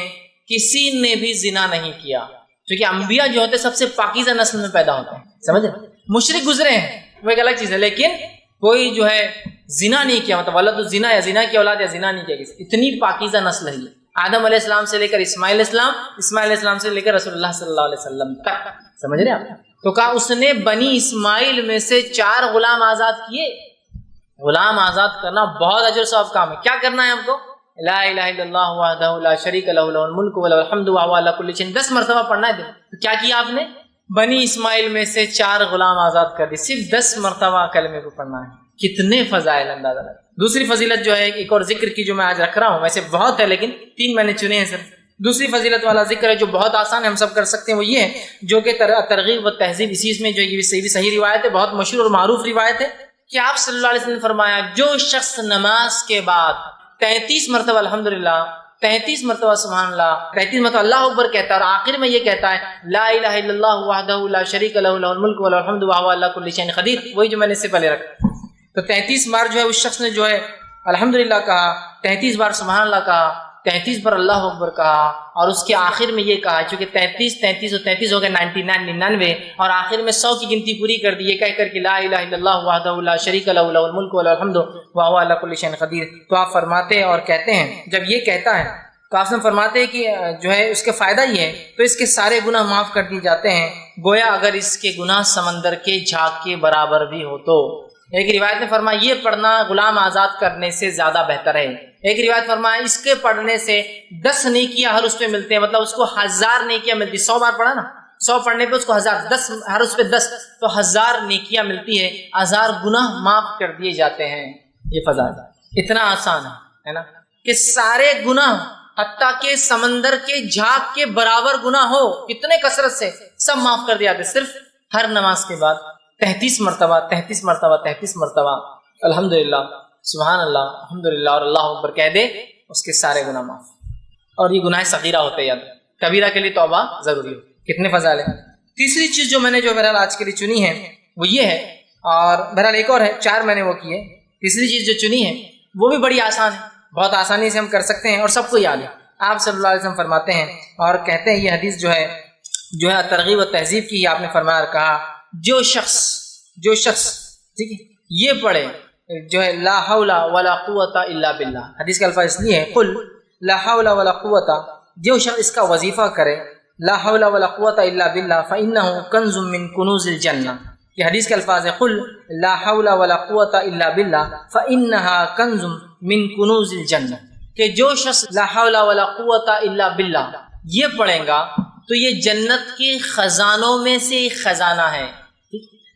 کسی نے بھی زنا نہیں کیا، کیونکہ انبیاء جو ہوتے ہیں سب سے پاکیزہ نسل میں پیدا ہوتے ہیں، سمجھ رہے؟ مشرک گزرے ہیں وہ ایک الگ چیز ہے، لیکن کوئی جو ہے زنا نہیں کیا، مطلب ولد الزنا یا زنا کی اولاد یا زنا نہیں کیا کسی، اتنی پاکیزہ نسل ہے یہ، آدم علیہ السلام سے لے کر اسماعیل علیہ السلام، اسماعیل علیہ السلام سے لے کر رسول اللہ صلی اللہ علیہ وسلم تک، سمجھ رہے ہیں آپ؟ تو کہا اس نے بنی اسماعیل میں سے 4 غلام آزاد کیے۔ غلام آزاد کرنا بہت اجر ثواب کام ہے۔ کیا کرنا ہے آپ کو؟ لا الہ الا اللہ وحدہ لا شریک لہ لہ الملک و لہ الحمد وہو علی کل شیء 10 مرتبہ پڑھنا ہے دن۔ تو کیا کیا آپ نے؟ بنی اسماعیل میں سے 4 غلام آزاد کر دی، صرف 10 مرتبہ کلمے کو پڑھنا ہے۔ کتنے فضائل اندازہ لگا۔ دوسری فضیلت جو ہے ایک اور ذکر کی جو میں آج رکھ رہا ہوں، ویسے بہت ہے لیکن 3 میں نے چنے ہیں صرف۔ دوسری فضیلت والا ذکر ہے جو بہت آسان ہے، ہم سب کر سکتے ہیں، وہ یہ ہے جو کہ ترغیب و تہذیب، اسی میں جو یہ صحیح روایت ہے، بہت مشہور اور معروف روایت ہے کہ آپ صلی اللہ علیہ وسلم نے فرمایا جو شخص نماز کے بعد 33 مرتبہ الحمدللہ، 33 مرتبہ سبحان اللہ، 33 مرتبہ اللہ اکبر کہتا ہے اور آخر میں یہ کہتا ہے لا الہ الا اللہ وحدہ لا شریک لہ لہ الملک و لہ الحمد وہو علی کل شیء قدیر، وہی جو میں نے اس سے پہلے رکھا۔ تو 33 بار جو ہے اس شخص نے جو ہے الحمدللہ کہا، 33 بار سبحان اللہ کہا، 33 بار اللہ اکبر کہا، اور اس کے آخر میں یہ کہا، چونکہ 33 اور 33 ہو گئے 99 اور آخر میں 100 کی گنتی پوری کر دی، یہ کہہ کر کہ لا الہ الا اللہ وحدہ لا شریک لہ لہ الملک و لہ الحمد وہو علی کل شیء قدیر۔ تو آپ فرماتے اور کہتے ہیں، جب یہ کہتا ہے تو آپ نے فرماتے ہیں کہ جو ہے اس کے فائدہ یہ ہے تو اس کے سارے گناہ معاف کر دیے جاتے ہیں، گویا اگر اس کے گناہ سمندر کے جھاگ کے برابر بھی ہو تو۔ ایک روایت نے فرمایا یہ پڑھنا غلام آزاد کرنے سے زیادہ بہتر ہے۔ ایک روایت فرمایا اس کے پڑھنے سے 10 نیکیاں ہر اس پہ ملتے ہیں، مطلب اس کو 1000 نیکیاں ملتی، 100 بار پڑھا نا، 100 پڑھنے پہ اس کو 1000، 10 ہر اس پہ 10 تو 1000 نیکیاں ملتی ہے، 1000 گناہ معاف کر دیے جاتے ہیں۔ یہ فضائل اتنا آسان ہے نا کہ سارے گناہ حتیٰ کہ سمندر کے جھاگ کے برابر گناہ ہو کتنے کثرت سے سب معاف کر دیا جاتے، صرف ہر نماز کے بعد 33 مرتبہ الحمدللہ سبحان اللہ الحمدللہ اور اللہ اکبر کہہ دے، اس کے سارے گناہ معاف۔ اور یہ گناہ صغیرہ ہوتے ہیں، یاد کبیرہ کے لیے توبہ ضروری ہو۔ کتنے فضائل ہیں۔ تیسری چیز جو میں نے جو بہرحال آج کے لیے چنی ہے وہ یہ ہے، اور بہرحال ایک اور ہے، 4 میں نے وہ کیے۔ تیسری چیز جو چنی ہے وہ بھی بڑی آسان ہے، بہت آسانی سے ہم کر سکتے ہیں اور سب کو یاد ہے۔ آپ صلی اللہ علیہ وسلم فرماتے ہیں اور کہتے ہیں، یہ حدیث جو ہے ترغیب و تہذیب کی، آپ نے فرمایا اور کہا جو شخص ٹھیک ہے یہ پڑھے جو ہے لا حول ولا قوت الا باللہ، حدیث کا الفاظ اس لیے ہے قل لا حول ولا قوت، جو شخص اس کا وظیفہ کرے لا حول ولا قوت الا باللہ فانہ کنز من کنوز الجنہ، یہ حدیث کے الفاظ ہے قل لا حول ولا قوت الا باللہ فانہا کنز من کنوز الجنہ، کہ جو شخص لا حول ولا قوت الا باللہ یہ پڑھے گا تو یہ جنت کے خزانوں میں سے ایک خزانہ ہے۔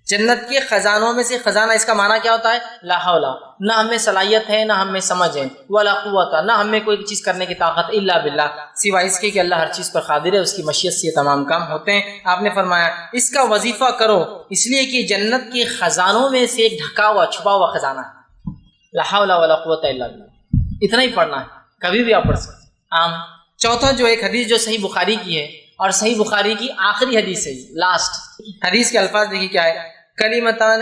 جنت کے خزانوں میں سے خزانہ، اس کا معنی کیا ہوتا ہے؟ لا حول، نہ ہمیں صلاحیت ہے نہ ہمیں سمجھ ہے، ولا قوت، نہ ہمیں کوئی چیز کرنے کی طاقت، الا باللہ، سوائے اس کے کہ اللہ ہر چیز پر قادر ہے، اس کی مشیت سے یہ تمام کام ہوتے ہیں۔ آپ نے فرمایا اس کا وظیفہ کرو اس لیے کہ جنت کے خزانوں میں سے ایک ڈھکا ہوا چھپا ہوا خزانہ ہے، لا حول ولا قوت الا باللہ، اتنا ہی پڑھنا ہے، کبھی بھی آپ پڑھ سکتے عام۔ چوتھا جو ایک حدیث جو صحیح بخاری کی ہے، اور صحیح بخاری کی آخری حدیث ہے، لاسٹ حدیث کے الفاظ دیکھیے کیا ہے، کلمتان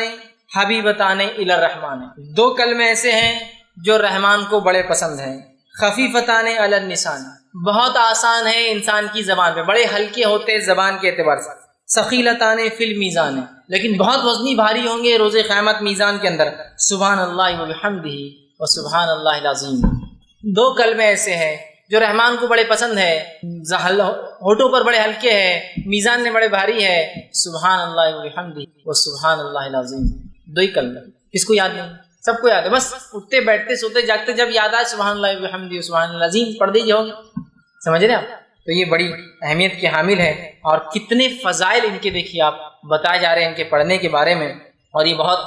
حبیبتان الی الرحمن، 2 کلمے ایسے ہیں جو رحمان کو بڑے پسند ہیں، خفیفتان علی اللسان، بہت آسان ہے انسان کی زبان پہ، بڑے ہلکے ہوتے زبان کے اعتبار سے، ثقیلتان فی المیزان، لیکن بہت وزنی بھاری ہوں گے روز قیامت میزان کے اندر، سبحان اللہ وبحمدہ وسبحان اللہ العظیم۔ 2 کلمے ایسے ہیں جو رحمان کو بڑے پسند ہے، ہونٹوں پر بڑے ہلکے ہیں، میزان میں بڑے بھاری ہے، سبحان اللہ وبحمدہ وسبحان اللہ العظیم۔ 2 ہی کلمے، کس کو یاد نہیں؟ سب کو یاد ہے، بس اٹھتے بیٹھتے سوتے جاگتے جب یاد آئے سبحان اللہ وبحمدہ وسبحان اللہ العظیم پڑھ دیجیے، ہوگا، سمجھ رہے ہیں آپ؟ تو یہ بڑی اہمیت کے حامل ہے، اور کتنے فضائل ان کے دیکھیے آپ بتائے جا رہے ہیں ان کے پڑھنے کے بارے میں، اور یہ بہت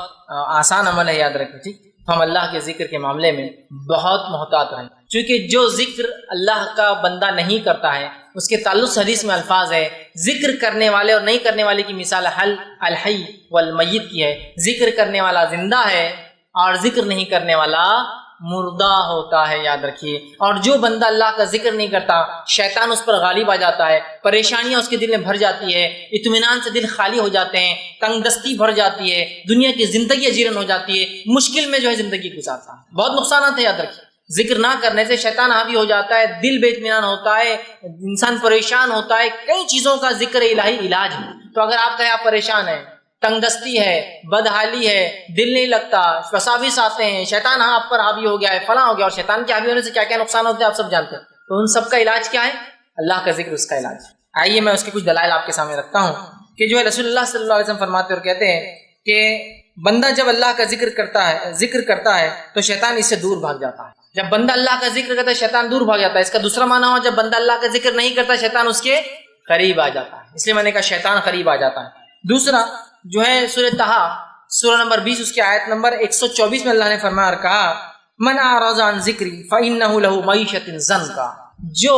آسان عمل ہے، یاد رکھیں ٹھیک۔ تو ہم اللہ کے ذکر کے معاملے میں بہت محتاط رہیں، چونکہ جو ذکر اللہ کا بندہ نہیں کرتا ہے اس کے تعلق سے حدیث میں الفاظ ہے، ذکر کرنے والے اور نہیں کرنے والے کی مثال الحی والمیت کی ہے، ذکر کرنے والا زندہ ہے اور ذکر نہیں کرنے والا مردہ ہوتا ہے، یاد رکھیے۔ اور جو بندہ اللہ کا ذکر نہیں کرتا شیطان اس پر غالب آ جاتا ہے، پریشانیاں اس کے دل میں بھر جاتی ہے، اطمینان سے دل خالی ہو جاتے ہیں، تنگ دستی بھر جاتی ہے، دنیا کی زندگی اجیرن ہو جاتی ہے، مشکل میں جو ہے زندگی گزارتا ہے، بہت نقصانات ہیں، یاد رکھیے۔ ذکر نہ کرنے سے شیطان حاوی ہو جاتا ہے، دل بے اطمینان ہوتا ہے، انسان پریشان ہوتا ہے، کئی چیزوں کا ذکر الہی علاج ہے۔ تو اگر آپ کہیں آپ پریشان ہیں، تنگ دستی ہے، بدحالی ہے، دل نہیں لگتا، وساوس آتے ہیں، شیطان آپ پر حاوی ہو گیا ہے، فلاں ہو گیا، اور شیطان کے حاوی ہونے سے کیا کیا نقصان ہوتے ہیں آپ سب جانتے ہیں، تو ان سب کا علاج کیا ہے؟ اللہ کا ذکر اس کا علاج۔ آئیے میں اس کے کچھ دلائل آپ کے سامنے رکھتا ہوں کہ جو ہے رسول اللہ صلی اللہ علیہ وسلم فرماتے اور کہتے ہیں کہ بندہ جب اللہ کا ذکر کرتا ہے تو شیطان اس سے دور بھاگ جاتا ہے۔ جب بندہ اللہ کا ذکر کرتا ہے شیطان دور بھاگ جاتا ہے۔ اس کا دوسرا معنی ہوا جب بندہ اللہ کا ذکر نہیں کرتا شیطان اس کے قریب آ جاتا ہے، اس لیے میں نے کہا شیطان قریب آ جاتا ہے۔ دوسرا جو ہے سورہ طہ سورہ نمبر 20 اس کی آیت نمبر 124 میں اللہ نے فرمایا اور کہا من اعرض عن ذکری فإنہ لہ معیشۃ ضنکا، جو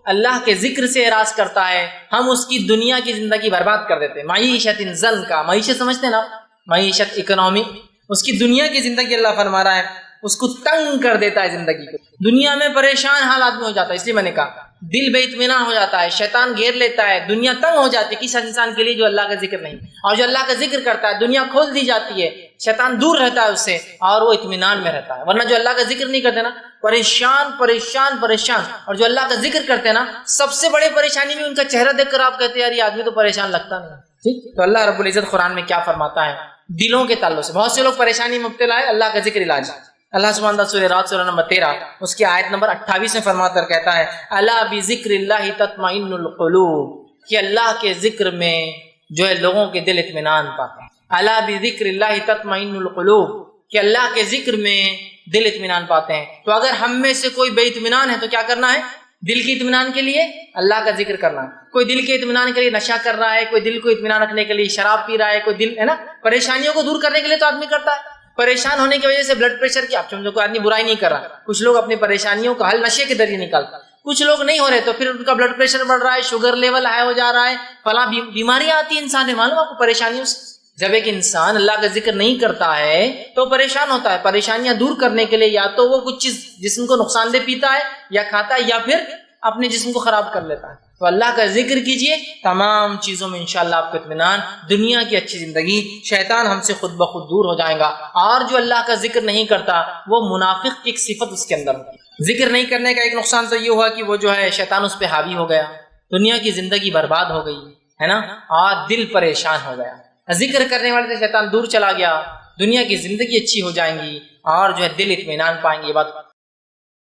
اللہ کے ذکر سے اعراض کرتا ہے ہم اس کی دنیا کی زندگی برباد کر دیتے ہیں۔ معیشۃ ضنکا، معیشت سمجھتے ہیں نا، معیشت اکنامی، اس کی دنیا کی زندگی اللہ فرما رہا ہے اس کو تنگ کر دیتا ہے، زندگی کو دنیا میں پریشان حال آدمی ہو جاتا ہے۔ اس لیے میں نے کہا دل بے اطمینان ہو جاتا ہے، شیطان گھیر لیتا ہے، دنیا تنگ ہو جاتی ہے کس انسان کے لیے جو اللہ کا ذکر نہیں، اور جو اللہ کا ذکر کرتا ہے دنیا کھول دی جاتی ہے، شیطان دور رہتا ہے اس سے اور وہ اطمینان میں رہتا ہے۔ ورنہ جو اللہ کا ذکر نہیں کرتے نا پریشان پریشان پریشان، اور جو اللہ کا ذکر کرتے ہیں نا سب سے بڑی پریشانی میں ان کا چہرہ دیکھ کر آپ کہتے ہیں یار یہ آدمی تو پریشان لگتا نہیں۔ ٹھیک، تو اللہ رب العزت قرآن میں کیا فرماتا ہے دلوں کے تعلق سے؟ بہت سے لوگ پریشانی میں مبتلا ہے، اللہ کا ذکر علاج۔ اللہ سبحانہ سورہ رات سورہ نمبر 13 اس کی آیت نمبر 28 میں فرماتا ہے کہتا ہے الا بذکر اللہ تطمئن القلوب، کہ اللہ کے ذکر میں جو ہے لوگوں کے دل اطمینان پاتے ہیں۔ الا بذکر اللہ تطمئن القلوب، کہ اللہ کے ذکر میں دل اطمینان پاتے ہیں۔ تو اگر ہم میں سے کوئی بے اطمینان ہے تو کیا کرنا ہے؟ دل کے اطمینان کے لیے اللہ کا ذکر کرنا ہے۔ کوئی دل کے اطمینان کے لیے نشہ کر رہا ہے، کوئی دل کو اطمینان رکھنے کے لیے شراب پی رہا ہے، کوئی دل ہے نا پریشانیوں کو دور کرنے کے لیے تو آدمی کرتا ہے۔ پریشان ہونے کی وجہ سے بلڈ پریشر کی آپ سمجھو کوئی آدمی برائی نہیں کر رہا، کچھ لوگ اپنی پریشانیوں کا حل نشے کے ذریعے نکالتا، کچھ لوگ نہیں ہو رہے تو پھر ان کا بلڈ پریشر بڑھ رہا ہے، شوگر لیول ہائی ہو جا رہا ہے، فلاں بیماریاں آتی ہیں انسان نے، معلوم آپ کو پریشانیوں سے۔ جب ایک انسان اللہ کا ذکر نہیں کرتا ہے تو پریشان ہوتا ہے، پریشانیاں دور کرنے کے لیے یا تو وہ کچھ چیز جسم کو نقصان دہ پیتا ہے یا کھاتا ہے یا پھر اپنے جسم کو خراب کر لیتا ہے۔ تو اللہ کا ذکر کیجئے، تمام چیزوں میں انشاءاللہ آپ کو اطمینان، دنیا کی اچھی زندگی، شیطان ہم سے خود بخود دور ہو جائے گا۔ اور جو اللہ کا ذکر نہیں کرتا وہ منافق کی ایک صفت اس کے اندر ہوتی ہے۔ ذکر نہیں کرنے کا ایک نقصان تو یہ ہوا کہ وہ جو ہے شیطان اس پہ حاوی ہو گیا، دنیا کی زندگی برباد ہو گئی ہے نا، اور دل پریشان ہو گیا۔ ذکر کرنے والے سے شیطان دور چلا گیا، دنیا کی زندگی اچھی ہو جائیں گی اور جو ہے دل اطمینان پائیں گے۔ یہ بات